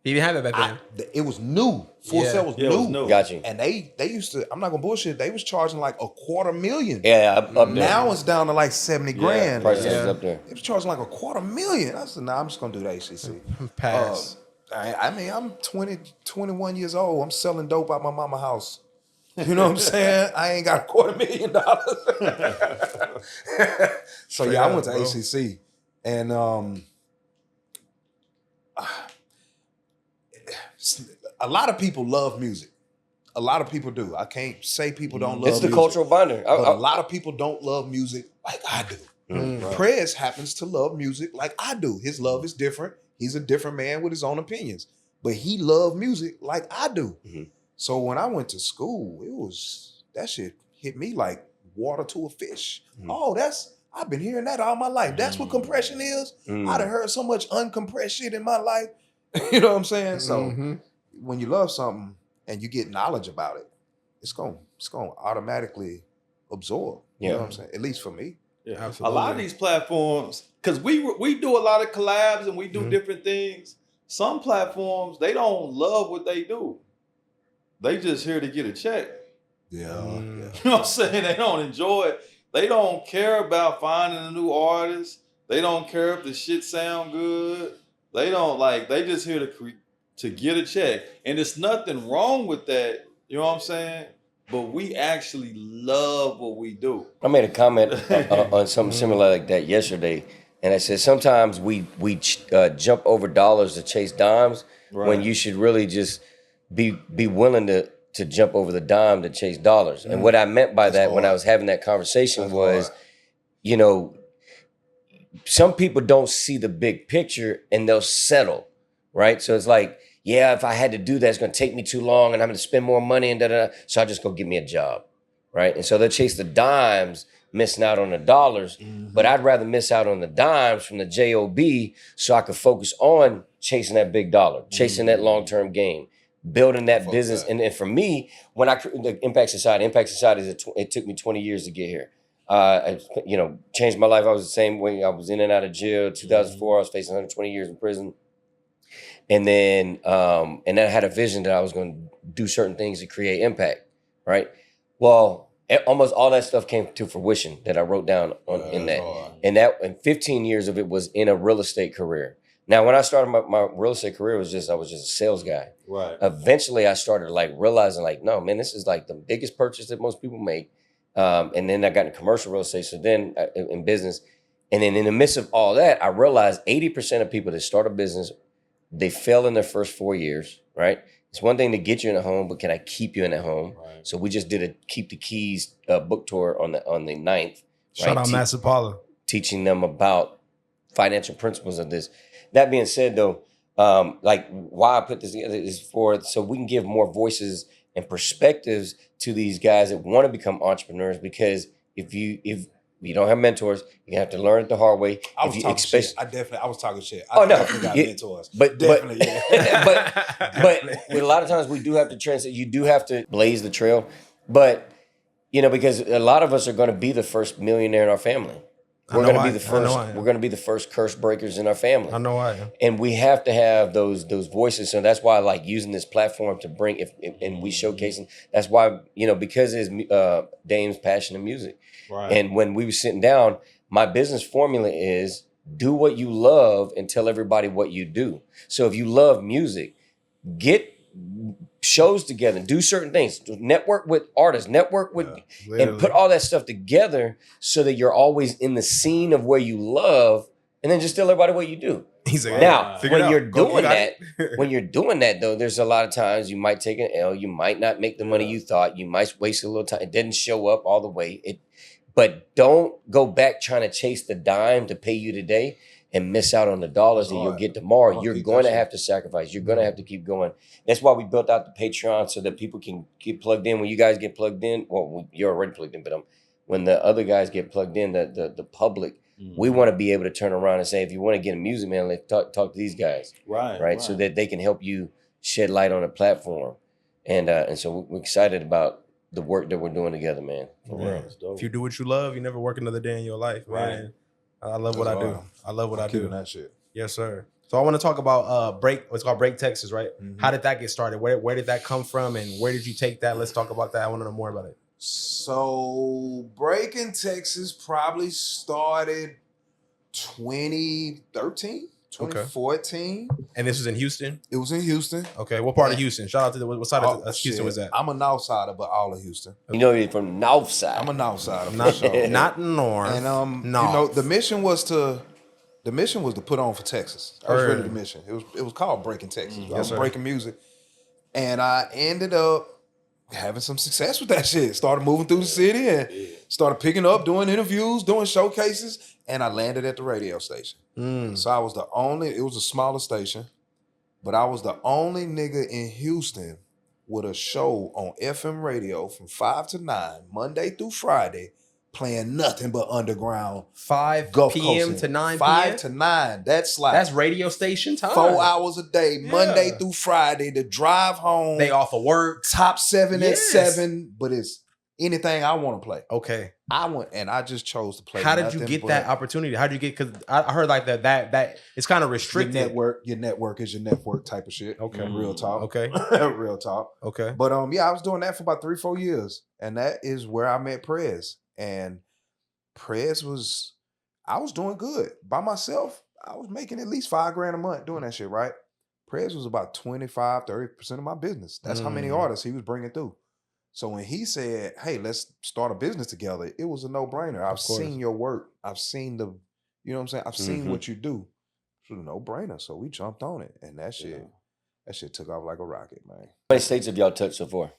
S2: He didn't have that back then.
S3: It was new. Full Sail was new.
S1: Got you.
S3: And they used to, I'm not gonna bullshit, they was charging like $250,000.
S1: Yeah, up there.
S3: Now it's down to like 70 grand.
S1: Price is up there.
S3: They was charging like $250,000. I said, I'm just gonna do the ACC.
S2: Pass.
S3: I'm 21 years old. I'm selling dope out my mama house. You know what I'm saying? I ain't got $250,000. So yeah, I went to ACC, and a lot of people love music. A lot of people do. I can't say people don't love
S1: It's the
S3: music,
S1: cultural binder.
S3: but a lot of people don't love music like I do.
S1: Right.
S3: Prez happens to love music like I do. His love is different. He's a different man with his own opinions, but he loved music like I do. So when I went to school, that shit hit me like water to a fish. Oh, I've been hearing that all my life. That's what compression is. I done heard so much uncompressed shit in my life. You know what I'm saying? So when you love something and you get knowledge about it, it's gonna automatically absorb. You know what I'm saying? At least for me.
S4: Yeah,
S2: absolutely.
S4: A lot of these platforms, because we do a lot of collabs and we do different things. Some platforms, they don't love what they do. They just here to get a check.
S3: Yeah.
S4: You know what I'm saying? They don't enjoy it. They don't care about finding a new artist. They don't care if the shit sound good. They don't they just here to get a check. And there's nothing wrong with that. You know what I'm saying? But we actually love what we do.
S1: I made a comment on something similar like that yesterday, and I said sometimes we jump over dollars to chase dimes when you should really just be willing to jump over the dime to chase dollars. And what I meant by that when I was having that conversation was, you know, some people don't see the big picture and they'll settle, right? So it's like, yeah, if I had to do that, it's going to take me too long and I'm going to spend more money and da-da-da. So I'll just go get me a job, right? And so they'll chase the dimes, missing out on the dollars. But I'd rather miss out on the dimes from the JOB so I could focus on chasing that big dollar, chasing that long-term gain, building that business. And for me, when the Impact Society, it took me 20 years to get here. I changed my life. I was the same way. I was in and out of jail. 2004, I was facing 120 years in prison. And then I had a vision that I was going to do certain things to create impact, right? Well, almost all that stuff came to fruition that I wrote down in that. And 15 years of it was in a real estate career. Now, when I started my real estate career, I was just a sales guy.
S4: Right.
S1: Eventually, I started realizing no, man, this is the biggest purchase that most people make. And then I got into commercial real estate. So then in business, and then in the midst of all that, I realized 80% of people that start a business, they fail in their first 4 years, right? It's one thing to get you in a home, but can I keep you in a home? Right. So we just did a Keep the Keys book tour on the 9th.
S2: Shout out Master Paula.
S1: Teaching them about financial principles of this. That being said, though, why I put this together is so we can give more voices and perspectives to these guys that want to become entrepreneurs. Because if you don't have mentors, you have to learn it the hard way.
S3: I was talking shit. I definitely got mentors.
S1: But definitely, but a lot of times we do have to transit. You do have to blaze the trail. But because a lot of us are going to be the first millionaire in our family. We're going to be the first. We're going to be the first curse breakers in our family.
S2: I know I am.
S1: And we have to have those voices. So that's why I like using this platform to bring and we showcasing. That's why because it's Dame's passion in music. Right. And when we were sitting down, my business formula is do what you love and tell everybody what you do. So if you love music, get shows together, do certain things, network with artists, and put all that stuff together so that you're always in the scene of where you love, and then just tell everybody what you do. Now, when you're doing that, though, there's a lot of times you might take an L, you might not make the money you thought, you might waste a little time. It didn't show up all the way. But don't go back trying to chase the dime to pay you today and miss out on the dollars that you'll get tomorrow. You're going to have to sacrifice. You're going to have to keep going. That's why we built out the Patreon so that people can get plugged in. When you guys get plugged in, well, you're already plugged in, but when the other guys get plugged in, the public, we want to be able to turn around and say, if you want to get a music, man, let's talk to these guys. Right. So that they can help you shed light on a platform. And so we're excited about the work that we're doing together, man. For real.
S2: If you do what you love, you never work another day in your life, man. I love what I do. I love what I do.
S3: That shit.
S2: Yes, sir. So I want to talk about what's called Break Texas, right? How did that get started? Where did that come from, and where did you take that? Let's talk about that. I want to know more about it.
S3: So Break in Texas probably started 2013. 2014.
S2: And this was in Houston?
S3: It was in Houston.
S2: Okay. What part of Houston? Shout out to what side of Houston was that?
S3: I'm a north sider, but all of Houston.
S1: You're from north side.
S3: I'm a north sider for sure.
S2: Not north.
S3: And the mission was to put on for Texas. That was really the mission. It was called Breaking Texas. I was breaking music. And I ended up having some success with that shit. Started moving through the city and started picking up, doing interviews, doing showcases, and I landed at the radio station. So I was it was a smaller station, but I was the only nigga in Houston with a show on FM radio from 5 to 9, Monday through Friday, playing nothing but underground
S2: 5
S3: Gulf
S2: p.m.
S3: Coast
S2: to 9
S3: 5
S2: p.m.
S3: to 9. That's like
S2: That's radio station time.
S3: 4 hours a day,
S2: Yeah.
S3: Monday through Friday, to drive home.
S2: They off of work.
S3: Top 7 at
S2: Yes.
S3: 7, but it's anything I want to play.
S2: Okay.
S3: I just chose to play.
S2: How did you get that opportunity? How did you get? Because I heard like that it's kind of restricted.
S3: Your network is your network type of shit.
S2: Okay.
S3: Real talk.
S2: Okay.
S3: Real talk.
S2: Okay.
S3: But yeah, I was doing that for about 3-4 years, and that is where I met Prez. And Prez I was doing good by myself. I was making at least $5,000 a month doing that shit, right? Prez was about 25-30% of my business. That's how many artists he was bringing through. So when he said, "Hey, let's start a business together," it was a no-brainer. I've seen your work. I've seen you know what I'm saying? I've seen what you do. It was a no-brainer. So we jumped on it, and that shit took off like a rocket, man.
S1: How many states have y'all touched so far?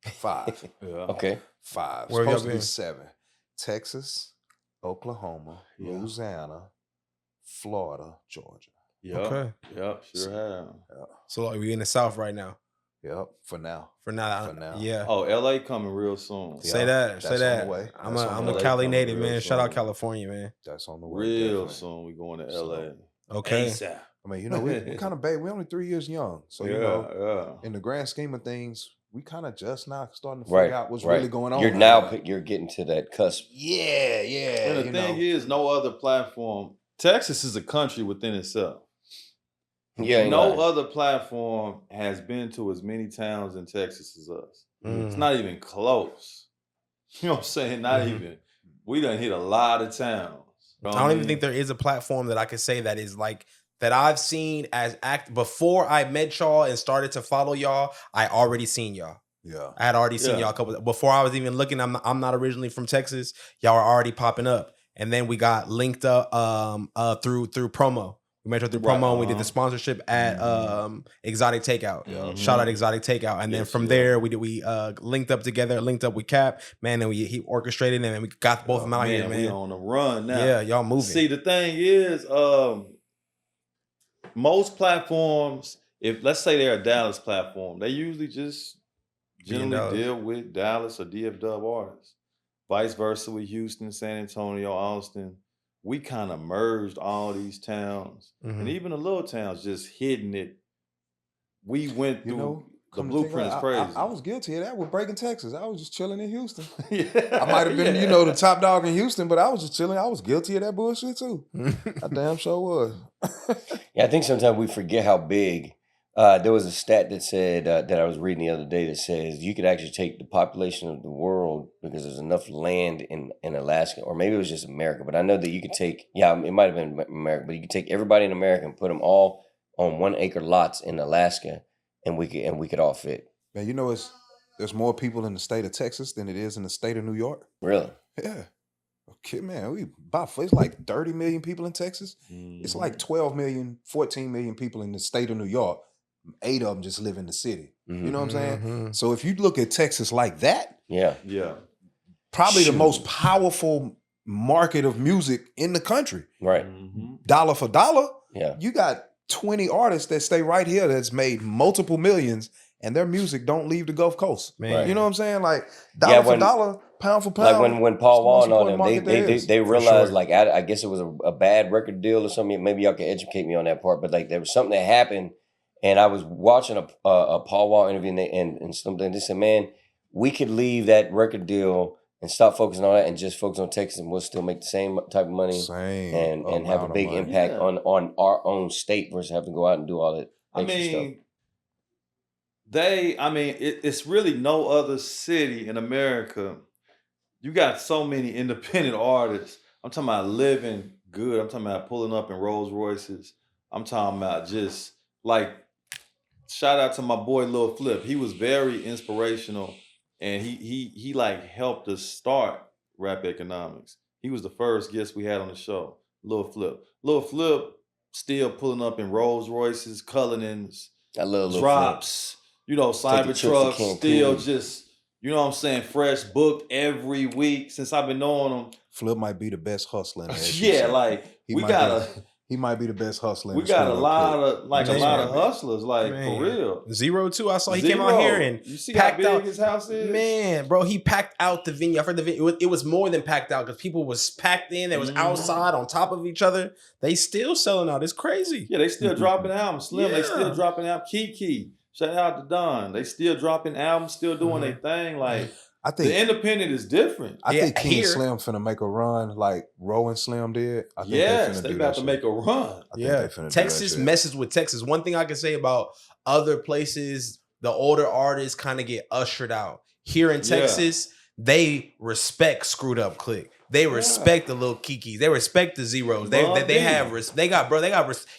S3: 5.
S1: Okay.
S3: 5.
S2: Where have y'all
S3: Supposed to be
S2: been?
S3: 7. Texas, Oklahoma, Louisiana, Florida, Georgia.
S4: Yep.
S2: Okay.
S4: Yep. Sure have.
S2: So like, we in the South right now.
S3: Yep. For now.
S2: For now.
S3: For now.
S2: Yeah.
S4: Oh, LA coming real soon.
S2: Say
S3: Yeah,
S2: that. Say
S3: that's on
S2: that.
S3: the way.
S2: I'm
S3: That's
S2: a,
S3: on
S2: I'm
S3: the
S2: a
S3: way.
S2: Cali
S4: Coming
S2: native,
S4: real
S2: man. Shout out
S4: soon.
S2: California, man.
S3: That's on the way.
S4: Real
S3: definitely.
S4: soon. We going to
S3: So,
S4: LA.
S2: Okay.
S4: ASAP.
S3: I mean, you know, we kind of we're only 3 years young. So,
S4: Yeah.
S3: you know,
S4: Yeah.
S3: in the grand scheme of things, we kind of just now starting to
S1: Right.
S3: figure out what's
S1: right.
S3: really going on.
S1: You're
S3: right
S1: now you're getting to that cusp.
S3: Yeah.
S4: And the
S3: you
S4: thing
S3: know.
S4: is, no other platform. Texas is a country within itself.
S1: Yeah. ain't
S4: No
S1: lying.
S4: other platform has been to as many towns in Texas as us.
S2: Mm.
S4: It's not even close. You know what I'm saying? Not even. We done hit a lot of towns. You know
S2: I
S4: what
S2: don't even
S4: mean?
S2: think there is a platform that I could say that is like that I've seen as before I met y'all and started to follow y'all. I already seen y'all.
S3: Yeah.
S2: I had already seen
S4: Yeah.
S2: y'all before I was even looking. I'm not originally from Texas. Y'all are already popping up, and then we got linked up through promo. We met her through
S4: Right,
S2: promo and we did the
S4: uh-huh.
S2: sponsorship at Exotic Takeout.
S3: Yeah.
S2: Shout out Exotic Takeout. And then
S4: Yes,
S2: from
S4: yeah.
S2: there we linked up together, linked up with Cap, man, and he orchestrated and then we got both of them out here,
S4: We
S2: man.
S4: on the run now.
S2: Yeah, y'all moving.
S4: See, the thing is, most platforms, if let's say they're a Dallas platform, they usually just generally
S2: Dallas.
S4: deal with Dallas or DFW artists. Vice versa with Houston, San Antonio, Austin. We kind of merged all these towns and even the little towns, just hitting it. We went through
S3: You know,
S4: the
S3: come to think
S4: blueprint is
S3: about it,
S4: crazy.
S3: I was guilty of that with Breaking Texas. I was just chilling in Houston.
S4: Yeah,
S3: I might have been,
S4: yeah.
S3: you know, the top dog in Houston, but I was just chilling. I was guilty of that bullshit too. I damn sure was.
S1: Yeah, I think sometimes we forget how big. There was a stat that said that I was reading the other day that says you could actually take the population of the world because there's enough land in Alaska, or maybe it was just America, but I know that you could take, it might have been America, but you could take everybody in America and put them all on 1 acre lots in Alaska, and we could all fit.
S3: Man, you know, there's more people in the state of Texas than it is in the state of New York.
S1: Really?
S3: Yeah. Okay, man, it's like 30 million people in Texas. It's like 12 million, 14 million people in the state of New York. 8 of them just live in the city. You know what I'm saying? So if you look at Texas like that,
S1: Yeah.
S4: Yeah.
S3: probably the
S1: Shoot.
S3: most powerful market of music in the country.
S1: Right.
S3: Dollar for dollar,
S1: Yeah.
S3: you got 20 artists that stay right here that's made multiple millions and their music don't leave the Gulf Coast.
S2: Man.
S3: You know what I'm saying? Like dollar for
S1: when-
S3: dollar, pound for pound.
S1: Like when Paul
S3: it's the
S1: Wall
S3: most
S1: and all
S3: important
S1: them,
S3: market there is.
S1: they
S3: For
S1: realized
S3: sure.
S1: like I guess it was a bad record deal or something. Maybe y'all can educate me on that part. But like there was something that happened, and I was watching a Paul Wall interview and something. They said, man, we could leave that record deal and stop focusing on that and just focus on Texas, and we'll still make the same type of money
S3: Same
S1: and have a
S3: amount of
S1: big
S3: money.
S1: impact
S4: Yeah.
S1: on our own state versus having to go out and do all that
S4: I
S1: extra stuff.
S4: mean, it's really no other city in America. You got so many independent artists. I'm talking about living good. I'm talking about pulling up in Rolls Royces. I'm talking about just like, shout out to my boy Lil Flip. He was very inspirational, and he like helped us start Rap Economics. He was the first guest we had on the show, Lil Flip. Lil Flip still pulling up in Rolls Royces, Cullinans,
S1: I love a little
S4: drops, you know,
S1: Take the trips to
S4: Cybertrucks,
S1: Cancun.
S4: still just, you know what I'm saying, fresh, booked every week since I've been knowing them.
S3: Flip might be the best hustler in the SEC.
S4: Yeah, like
S3: He
S4: we
S3: might
S4: gotta.
S3: He might be the best hustler.
S4: We
S3: in the
S4: got a
S3: sport
S4: lot
S3: quick.
S4: of like
S2: Man.
S4: a lot of hustlers, like
S2: Man.
S4: for real.
S2: 0-2. I saw he came out here and
S4: you see how
S2: packed
S4: big
S2: out
S4: his house is.
S2: Man, bro, he packed out the venue. I've heard the venue. It was more than packed out because people was packed in. They was outside on top of each other. They still selling out. It's crazy.
S4: Yeah, they still dropping albums. Slim, they
S2: Yeah.
S4: still dropping albums. Kiki, shout out to Don. They still dropping albums, still doing their thing. Like
S3: I think
S4: the independent is different.
S3: I
S2: Yeah,
S3: think King
S2: here-
S3: Slim finna make a run like Roe and Slim did. I think
S4: Yes,
S3: they
S4: they
S3: finna do
S4: about
S3: that
S4: to make a run.
S3: I think
S2: Yeah,
S3: they finna do that
S2: Texas
S3: shit.
S2: messes with Texas. One thing I can say about other places, the older artists kind of get ushered out. Here in
S4: Yeah.
S2: Texas, they respect Screwed Up Click. They respect the little Kikis. They respect the Zeros. They have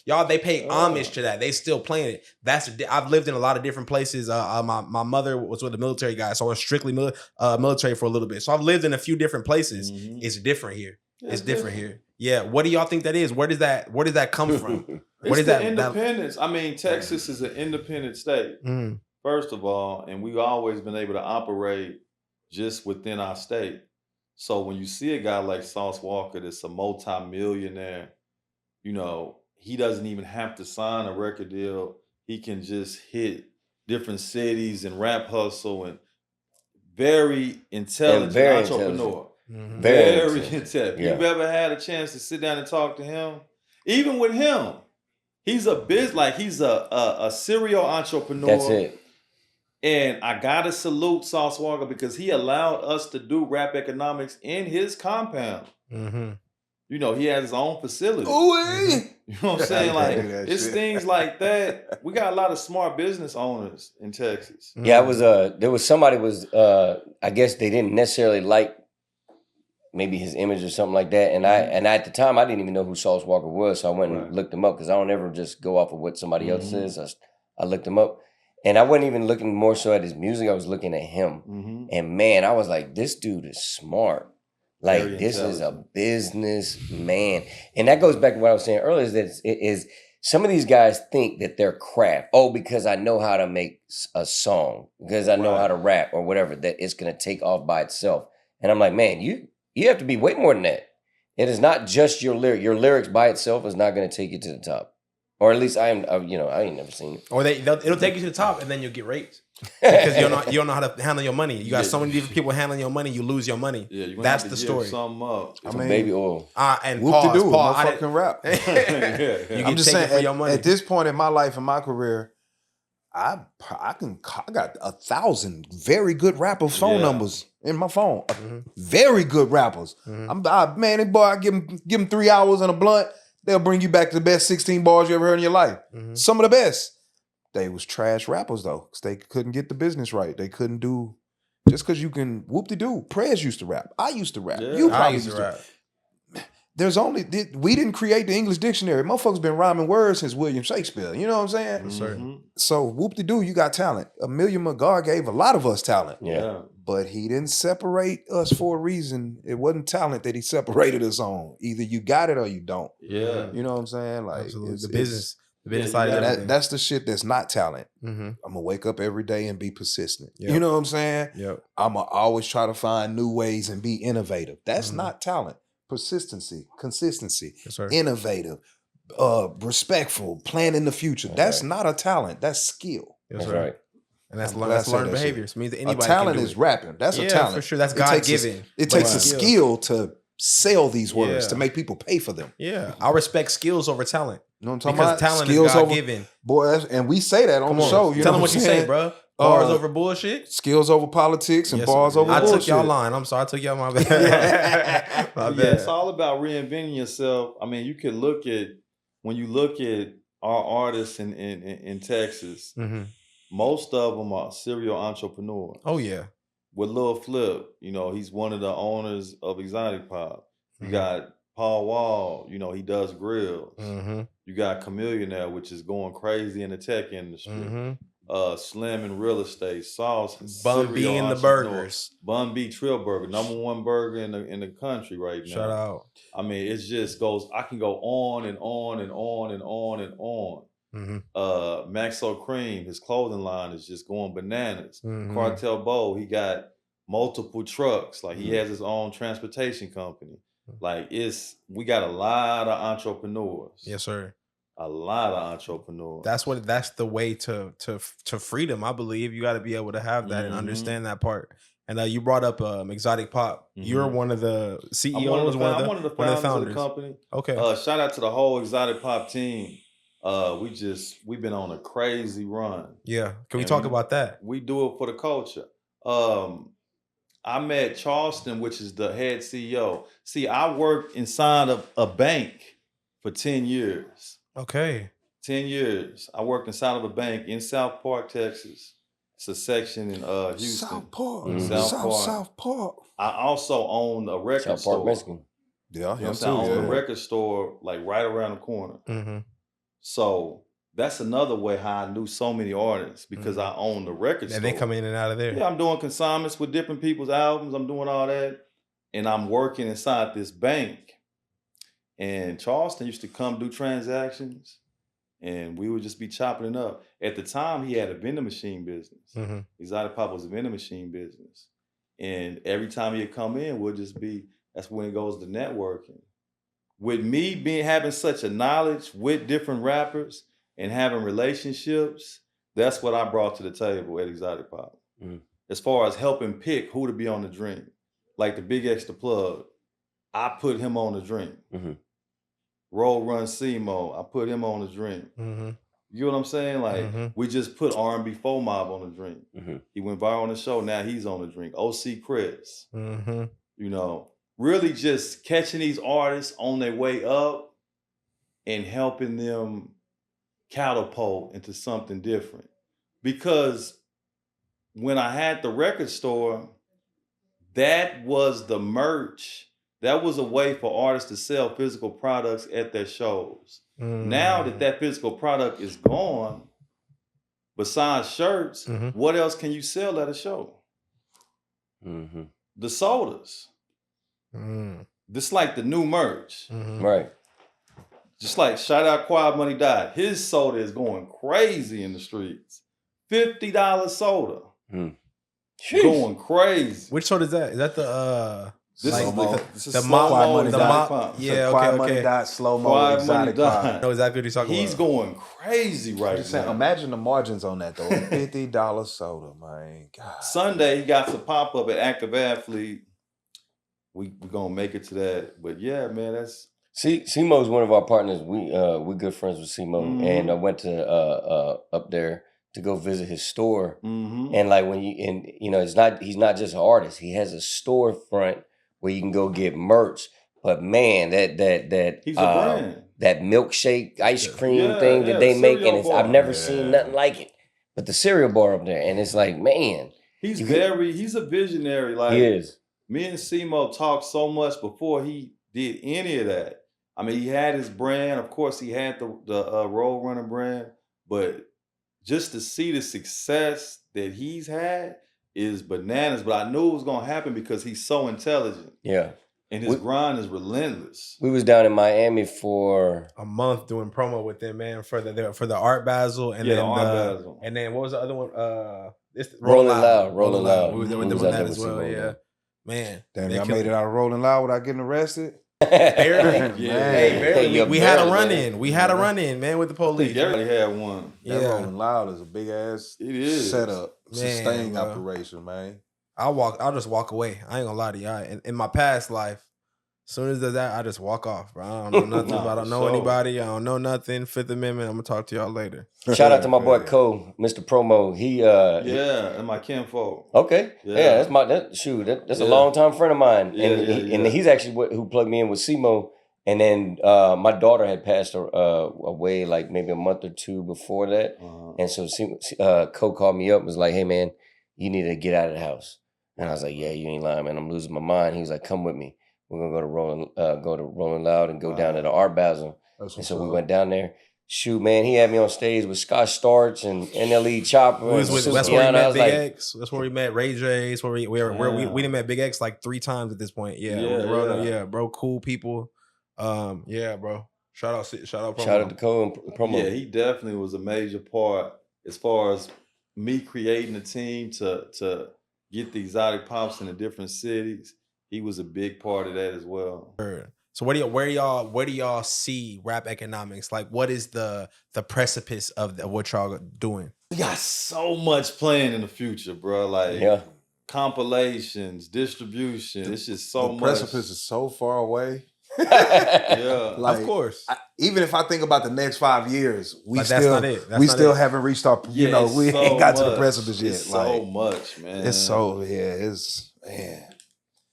S2: y'all. They pay homage to that. They still playing it. I've lived in a lot of different places. My mother was with a military guy, so I was strictly military for a little bit. So I've lived in a few different places.
S4: Mhm.
S2: It's different here.
S4: Yeah,
S2: It's different here. Yeah. What do y'all think that is? Where does that come from? What
S4: It's
S2: is
S4: the
S2: that?
S4: independence. I mean, Texas is an independent state,
S2: Mm,
S4: first of all, and we've always been able to operate just within our state. So when you see a guy like Sauce Walker that's a multi-millionaire, you know, he doesn't even have to sign a record deal. He can just hit different cities and rap hustle and very intelligent
S1: very
S4: entrepreneur.
S2: mhm.
S1: Very
S4: Very
S1: intelligent.
S4: intelligent.
S1: Yeah.
S4: You've ever had a chance to sit down and talk to him? Even with him, he's a serial entrepreneur.
S1: That's it.
S4: And I gotta salute Sauce Walker because he allowed us to do rap economics in his compound.
S2: Mhm.
S4: You know, he has his own facility.
S3: Ooh-wee.
S4: You know what I'm saying?
S3: I
S4: Like,
S3: can't do that
S4: it's
S3: shit.
S4: things like that. We got a lot of smart business owners in Texas.
S1: Yeah, I was there was somebody was I guess they didn't necessarily like maybe his image or something like that. And I at the time I didn't even know who Sauce Walker was, so I went and
S4: Right.
S1: looked him up because I don't ever just go off of what somebody else
S4: Mhm.
S1: says. I looked him up. And I wasn't even looking more so at his music, I was looking at him.
S4: Mm-hmm.
S1: And man, I was like, this dude is smart. Like
S4: Very
S1: this is a
S4: intelligent.
S1: business man. And that goes back to what I was saying earlier, is that it is some of these guys think that they're craft. Oh, because I know how to make a song, because I know
S4: Right.
S1: how to rap or whatever, that it's gonna take off by itself. And I'm like, man, you have to be way more than that. It is not just your lyric. Your lyrics by itself is not gonna take you to the top. Or at least I ain't never seen it.
S2: Or it'll take you to the top, and then you'll get raped because you don't know how to handle your money. You got
S4: Yeah.
S2: so many different people handling your money, you lose your money.
S4: Yeah, you're gonna
S2: That's
S4: have to
S2: the
S4: give
S2: story.
S4: something up.
S3: I
S1: Some
S3: mean,
S1: baby oil.
S2: And
S3: whoop to do,
S2: Paul, I
S3: motherfucking rap.
S2: didn't-
S4: Yeah, yeah.
S2: You
S3: I'm
S2: get
S3: just
S2: taken
S3: saying,
S2: for your money.
S3: at this point in my life and my career, I got 1,000 very good rappers' phone
S4: Yeah.
S3: numbers in my phone.
S2: Mhm.
S3: Very good rappers.
S2: Mhm.
S3: Man, boy, I give them 3 hours and a blunt. They'll bring you back to the best 16 bars you ever heard in your life.
S2: Mhm.
S3: Some of the best. They was trash rappers though, because they couldn't get the business right. They couldn't do just because you can whoop-de-doo. Prez used to rap. I used to rap.
S4: Yeah.
S3: You
S2: I
S3: probably
S2: used to rap.
S3: There's only we didn't create the English dictionary. Motherfuckers been rhyming words since William Shakespeare. You know what I'm saying?
S2: sir.
S4: Mhm.
S3: So whoop-de-doo, you got talent. Amelia McGar gave a lot of us talent.
S1: Yeah.
S3: But he didn't separate us for a reason. It wasn't talent that he separated us on. Either you got it or you don't.
S4: Yeah.
S3: You know what I'm saying? Like
S2: Absolutely.
S3: it's-
S2: The business
S4: Yeah,
S2: side
S4: you
S2: of
S4: gotta-
S2: everything.
S3: that's the shit that's not talent.
S2: Mhm.
S3: I'm gonna wake up every day and be persistent.
S2: Yep.
S3: You know what I'm saying?
S2: Yep.
S3: I'm gonna always try to find new ways and be innovative. That's
S2: Mhm.
S3: not talent. Persistency, consistency,
S2: Yes, sir.
S3: innovative, respectful, planning the future.
S1: All
S3: That's
S1: right.
S3: not a talent. That's skill.
S2: Yes,
S1: That's
S2: sir.
S1: right.
S2: And that's
S3: I'm
S2: learned
S3: glad I said
S2: learned
S3: that shit.
S2: behavior. So it means that anybody
S3: A talent
S2: can do
S3: is
S2: it.
S3: rapping. That's
S2: Yeah,
S3: a talent.
S2: for sure. That's
S3: It
S2: God
S3: takes a-
S2: given.
S3: It takes
S2: Wow.
S3: a skill to sell these words
S2: Yeah.
S3: to make people pay for them.
S2: Yeah, I respect skills over talent
S3: You know what I'm talking
S2: because
S3: about?
S2: talent
S3: Skills
S2: is God
S3: over
S2: given.
S3: boy, and we say that on
S2: Come
S3: the
S2: on,
S3: show. You
S2: tell
S3: know
S2: them what
S3: I'm
S2: you say,
S3: saying?
S2: bro. Bars
S3: Uh,
S2: over bullshit.
S3: Skills over politics and
S2: Yes,
S3: bars
S2: sir.
S3: over
S2: I
S3: bullshit.
S2: took y'all line. I'm sorry, I took y'all my bad. my
S4: Yeah,
S2: bad.
S4: it's all about reinventing yourself. I mean, you can look at when you look at our artists in Texas,
S2: Mhm.
S4: most of them are serial entrepreneurs.
S2: Oh yeah.
S4: With Lil Flip, you know, he's one of the owners of Exotic Pop. You
S2: Mhm.
S4: got Paul Wall, you know, he does grills.
S2: Mm-hmm.
S4: You got Chameleon now, which is going crazy in the tech industry.
S2: Mm-hmm.
S4: Slim in real estate, Sauce,
S2: Bun B
S4: serial
S2: in the
S4: entrepreneur.
S2: burgers.
S4: Bun B Trill Burger, #1 burger in the country right now.
S2: Shout out.
S4: I mean, it just goes. I can go on and on and on and on and on. Maxo Cream, his clothing line is just going bananas. Cartel Bo, he got multiple trucks. Like he has his own transportation company. Like we got a lot of entrepreneurs.
S2: Yes, sir.
S4: A lot of entrepreneurs.
S2: That's the way to freedom. I believe you got to be able to have that and understand that part. And you brought up Exotic Pop. You're one of the CEOs.
S4: I'm one of the founders of the company.
S2: Okay.
S4: Shout out to the whole Exotic Pop team. We've been on a crazy run.
S2: Yeah. Can we talk about that?
S4: We do it for the culture. I met Charleston, which is the head CEO. See, I worked inside of a bank for 10 years.
S2: Okay.
S4: 10 years. I worked inside of a bank in South Park, Texas. It's a section in Houston.
S3: South Park.
S4: South Park. I also own a record
S1: South
S4: store.
S1: Park, Mexican.
S3: Yeah,
S4: You know what I'm saying? I own a record store like right around the corner. So that's another way how I knew so many artists because I own the record store.
S2: And they come in and out of there.
S4: Yeah, I'm doing consignments with different people's albums. I'm doing all that. And I'm working inside this bank. And Charleston used to come do transactions. And we would just be chopping it up. At the time, he had a vending machine business. Exotic Pop was a vending machine business. And every time he'd come in, that's when it goes to networking. With me having such a knowledge with different rappers and having relationships, that's what I brought to the table at Exotic Pop. As far as helping pick who to be on the drink. Like the Big X the Plug, I put him on the drink. Roll Run Simo, I put him on the drink. You know what I'm saying? Like we just put R&B Faux Mob on the drink. He went viral on the show. Now he's on the drink. OC Chris. You know, really just catching these artists on their way up and helping them catapult into something different. Because when I had the record store, that was the merch. That was a way for artists to sell physical products at their shows. Now that physical product is gone, besides shirts, what else can you sell at a show? The sodas. This like the new merch.
S1: Right.
S4: Just like shout out Quad Money Died. His soda is going crazy in the streets. $50 soda. Going crazy.
S2: Which soda is that? Is that the
S4: This
S2: like
S4: is
S2: the
S4: slow-mo
S2: mop, the
S4: Exotic
S2: mop.
S4: Pop.
S2: Yeah,
S3: Quiet Money
S2: okay.
S3: Died, slow-mo,
S4: Quiet
S3: Exotic
S4: Money
S3: Pop.
S4: Died.
S2: No, exactly what he's talking
S4: He's
S2: about.
S4: going crazy right
S3: Just saying,
S4: now.
S3: imagine the margins on that though. $50 soda, man. God.
S4: Sunday he got some pop up at Active Athlete. We gonna make it to that, but yeah, man, that's
S1: Simo's one of our partners. We good friends with Simo, and I went to up there to go visit his store. And like he's not just an artist. He has a storefront where you can go get merch. But man, that
S4: he's a brand.
S1: That milkshake ice cream thing that they make, and I've never seen nothing like it. But the cereal bar up there, and it's like, man,
S4: he's a visionary. Like
S1: he is.
S4: Me and Simo talked so much before he did any of that. I mean, he had his brand. Of course, he had the Road Runner brand. But just to see the success that he's had is bananas. But I knew it was going to happen because he's so intelligent.
S1: Yeah.
S4: And his grind is relentless.
S1: We was down in Miami for
S2: a month doing promo with them, man, for the Art Basel and
S4: Yeah,
S2: then
S4: the Art Basel.
S2: And then what was the other one?
S1: Rolling Loud.
S2: We was there with them on that as well. Yeah, man.
S3: Damn, y'all made it out of Rolling Loud without getting arrested?
S2: Barely.
S1: Hey,
S2: we had a
S1: barely,
S2: run
S1: man.
S2: in. We had a run in, man, with the police.
S4: Everybody had one.
S3: That Rolling Loud is a big ass setup, sustaining
S2: bro.
S3: operation, man.
S2: I'll just walk away. I ain't gonna lie to y'all. In my past life, as soon as there's that, I just walk off, bro. I don't know nothing about. I don't know anybody. I don't know nothing. Fifth Amendment. I'm gonna talk to y'all later.
S1: Shout out to my boy Cole, Mr. Promo. He
S4: and my kinfolk.
S1: Okay. Yeah, that's a long time friend of mine. And he's actually who plugged me in with Simo. And then my daughter had passed away like maybe a month or two before that. And so Cole called me up and was like, hey man, you need to get out of the house. And I was like, yeah, you ain't lying, man. I'm losing my mind. He was like, come with me. We're gonna go to Rolling Loud and go down to the Art Basel. And so we went down there. shoot, man, he had me on stage with Scott Storch and NLE Chopper.
S2: We was
S1: and
S2: with, that's where we
S1: Susiana. I
S2: met
S1: was
S2: Big
S1: like,
S2: X. That's where we met Ray J. That's where we done met Big X like 3 times at this point. Yeah, bro, cool people. Yeah, bro. Shout out Promo.
S1: Shout out to Cole and Promo.
S4: Yeah, he definitely was a major part as far as me creating a team to get the exotic pops in the different cities. He was a big part of that as well.
S2: So where do y'all see rap economics? Like, what is the precipice of what y'all doing?
S4: We got so much planned in the future, bro. Like compilations, distribution. It's just so much.
S3: The precipice is so far away.
S4: Yeah,
S3: like,
S2: of course.
S3: Even if I think about the next 5 years, we
S2: still
S3: haven't reached our. We ain't got to the precipice yet.
S4: It's so much, man.
S3: It's so It's man.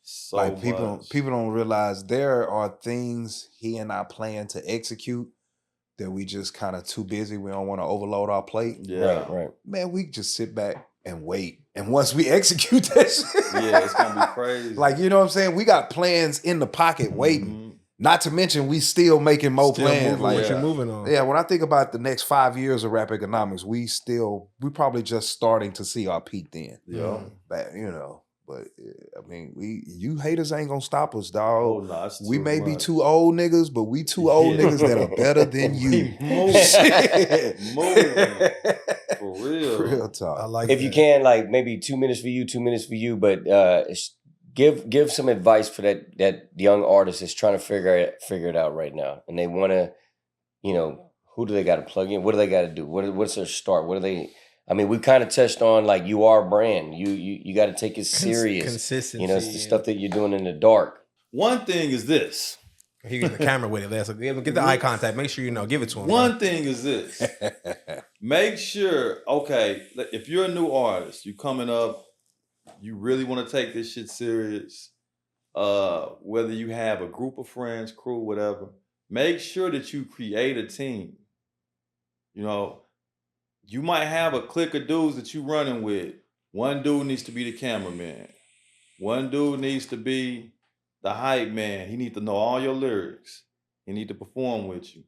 S3: So like people don't realize there are things he and I plan to execute that we just kind of too busy. We don't want to overload our plate.
S4: Yeah,
S1: right.
S3: Man, we just sit back and wait. And once we execute that shit,
S4: yeah, it's gonna be crazy.
S3: Like, you know what I'm saying? We got plans in the pocket waiting. Mm-hmm. Not to mention we still making more plans.
S2: Like you're moving on.
S3: Yeah, when I think about the next 5 years of rap economics, we probably just starting to see our peak then.
S4: Yeah,
S3: but I mean, you haters ain't gonna stop us, dog.
S4: Oh, no,
S3: we may be 2 old niggas, but we 2 old niggas that are better than you.
S4: Moving. For real
S3: talk.
S1: I like if that. You can, like maybe 2 minutes for you, but give some advice for that young artist that's trying to figure it out right now, and they want to, who do they got to plug in? What do they got to do? What's their start? What do they? I mean, we kind of touched on like you are a brand. You got to take it serious.
S2: Consistency.
S1: It's the stuff that you're doing in the dark.
S4: One thing is this.
S2: He get the camera with it. So get the eye contact. Make sure give it to him.
S4: One thing is this. Make sure, okay, if you're a new artist, you coming up, you really want to take this shit serious. Whether you have a group of friends, crew, whatever, make sure that you create a team. You might have a clique of dudes that you running with. One dude needs to be the cameraman. One dude needs to be the hype man. He needs to know all your lyrics. He needs to perform with you.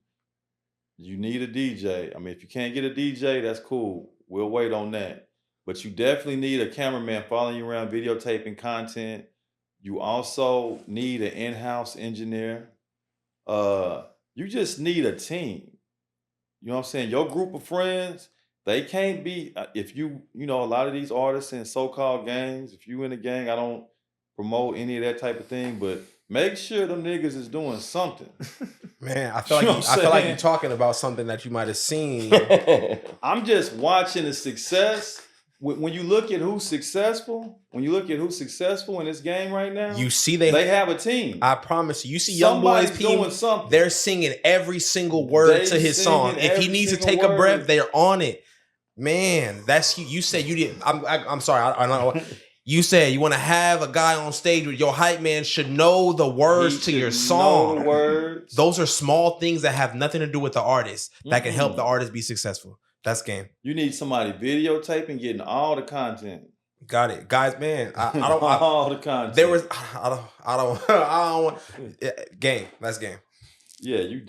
S4: You need a DJ. I mean, if you can't get a DJ, that's cool. We'll wait on that. But you definitely need a cameraman following you around, videotaping content. You also need an in-house engineer. You just need a team. You know what I'm saying? Your group of friends, they can't be, if a lot of these artists in so-called gangs, if you in a gang, I don't promote any of that type of thing, but make sure them niggas is doing something.
S2: Man, I feel like you're talking about something that you might have seen.
S4: I'm just watching the success. When you look at who's successful, in this game right now,
S2: you see
S4: they have a team.
S2: I promise you. You see young boys doing something. They're singing every single word to his song. If he needs to take a breath, they're on it. Man, that's you. You said you didn't. I'm sorry. I don't know. You said you want to have a guy on stage with your hype man should know the words to your song.
S4: Know the words.
S2: Those are small things that have nothing to do with the artist that can help the artist be successful. That's game.
S4: You need somebody videotaping, getting all the content.
S2: Got it, guys. Man, I don't
S4: all the content.
S2: There was I don't want game. That's game.
S4: Yeah, you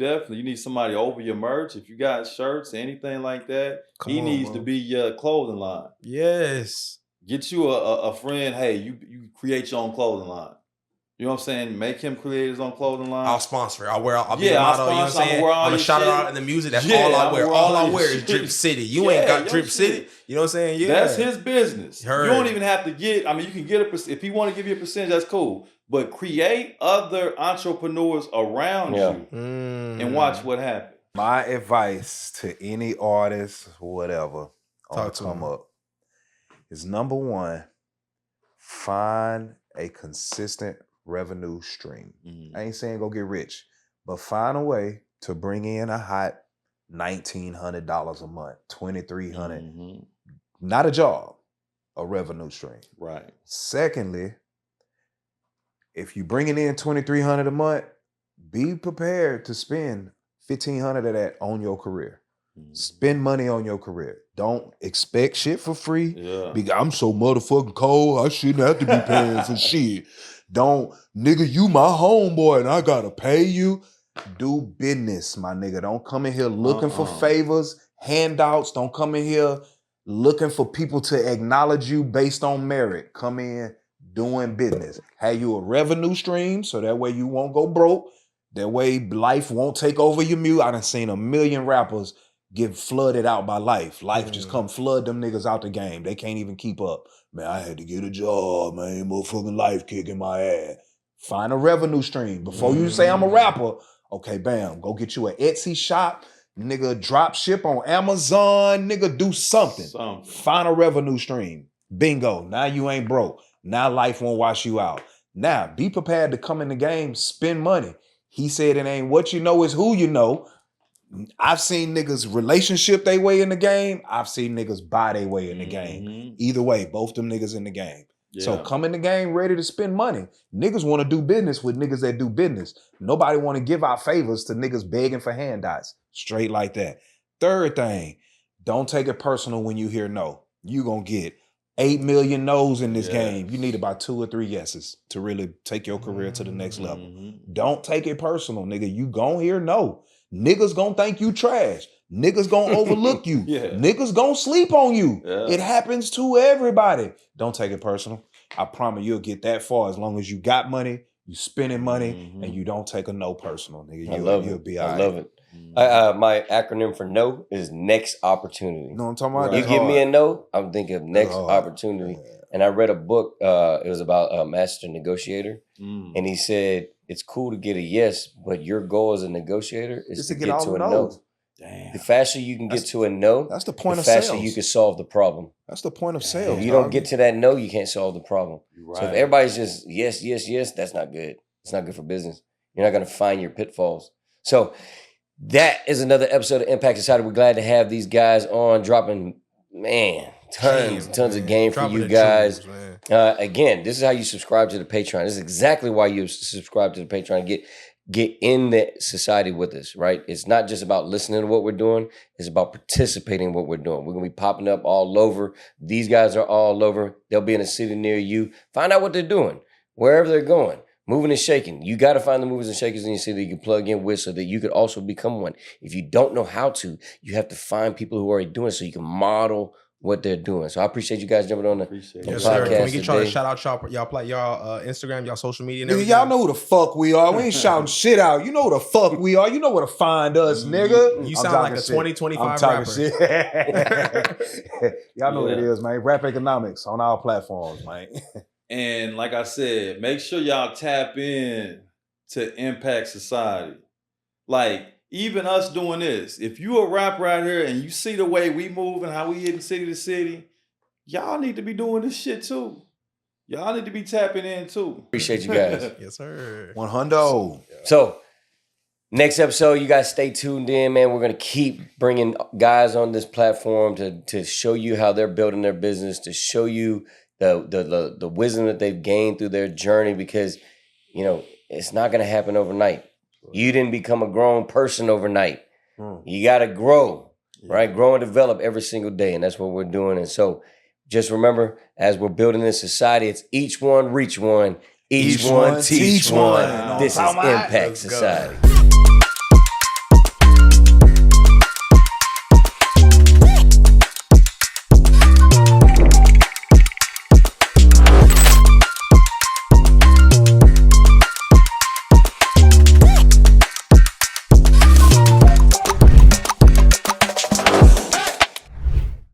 S4: need somebody over your merch. If you got shirts, anything like that, he needs to be your clothing line.
S2: Yes.
S4: Get you a friend. Hey, you create your own clothing line. You know what I'm saying? Make him create his own clothing line.
S2: I'll sponsor it. I'll be the model. You know what I'm saying? I'm gonna shout it out in the music. That's all I wear. All I wear is Drip City. You ain't got Drip City. You know what I'm saying? Yeah.
S4: That's his business. You don't even have to get. I mean, you can get if he want to give you a percentage. That's cool. But create other entrepreneurs around you and watch what happens.
S3: My advice to any artist, whatever, on come up is number one, find a consistent revenue stream. I ain't saying go get rich, but find a way to bring in a hot $1,900 a month, $2,300. Not a job, a revenue stream.
S4: Right.
S3: Secondly, if you bringing in $2,300 a month, be prepared to spend $1,500 of that on your career. Spend money on your career. Don't expect shit for free.
S4: Yeah.
S3: I'm so motherfucking cold, I shouldn't have to be paying for shit. Don't, nigga, you my homeboy and I gotta pay you. Do business, my nigga. Don't come in here looking for favors, handouts. Don't come in here looking for people to acknowledge you based on merit. Come in doing business. Have you a revenue stream so that way you won't go broke. That way life won't take over your music. I done seen a million rappers get flooded out by life. Life just come flood them niggas out the game. They can't even keep up. Man, I had to get a job, man. Motherfucking life kicking my ass. Find a revenue stream. Before you say I'm a rapper, okay, bam, go get you an Etsy shop. Nigga, drop ship on Amazon. Nigga, do something. Find a revenue stream. Bingo. Now you ain't broke. Now life won't wash you out. Now, be prepared to come in the game, spend money. He said it ain't what you know, is who you know. I've seen niggas relationship they way in the game. I've seen niggas buy their way in the game. Either way, both them niggas in the game. Yeah. So come in the game ready to spend money. Niggas want to do business with niggas that do business. Nobody want to give out favors to niggas begging for handouts. Straight like that. Third thing, don't take it personal when you hear no. You gonna get 8 million no's in this game. You need about 2 or 3 yeses to really take your career to the next level. Don't take it personal, nigga. You gon' hear no. Niggas gonna think you trash. Niggas gonna overlook you. Niggas gonna sleep on you. It happens to everybody. Don't take it personal. I promise you'll get that far as long as you got money, you spending money, and you don't take a no personal, nigga. You'll be all right.
S1: I love it. My acronym for no is next opportunity.
S3: You know what I'm talking about?
S1: You give me a no, I'm thinking of next opportunity. And I read a book, it was about a master negotiator. And he said, it's cool to get a yes, but your goal as a negotiator is to get to a no. Damn. The faster you can get to a no,
S3: that's the point of
S1: sales. The faster
S3: sales.
S1: you can solve the problem.
S3: That's the point of sales.
S1: If you don't get to that no, you can't solve the problem. Right. So if everybody's just yes, yes, yes, that's not good. It's not good for business. You're not going to find your pitfalls. So that is another episode of Impact Society. We're glad to have these guys on, dropping, tons of game for you guys. Again, this is how you subscribe to the Patreon. This is exactly why you subscribe to the Patreon. Get in the society with us, right? It's not just about listening to what we're doing. It's about participating in what we're doing. We're going to be popping up all over. These guys are all over. They'll be in a city near you. Find out what they're doing, wherever they're going. Moving and shaking. You got to find the movers and shakers in your city that you can plug in with so that you could also become one. If you don't know how to, you have to find people who are already doing it so you can model what they're doing. So I appreciate you guys jumping on the podcast.
S2: Sir. Can we get y'all to shout out y'all Instagram, y'all social media and everything?
S3: Y'all know who the fuck we are. We ain't shouting shit out. You know who the fuck we are. You know where to find us, nigga.
S2: You sound like a 2025 rapper.
S3: Shit. Y'all know what it is, man. Rap Economics on our platforms, man.
S4: And like I said, make sure y'all tap in to Impact Society. Like, even us doing this, if you a rapper out here and you see the way we move and how we hitting city to city, y'all need to be doing this shit too. Y'all need to be tapping in too.
S1: Appreciate you guys.
S2: Yes, sir.
S3: 100.
S1: So, next episode, you guys stay tuned in, man. We're going to keep bringing guys on this platform to show you how they're building their business, to show you the wisdom that they've gained through their journey, because, it's not going to happen overnight. You didn't become a grown person overnight. You got to grow, right? Grow and develop every single day. And that's what we're doing. And so just remember, as we're building this society, it's each one, reach one, each one, teach one. This is Impact Society.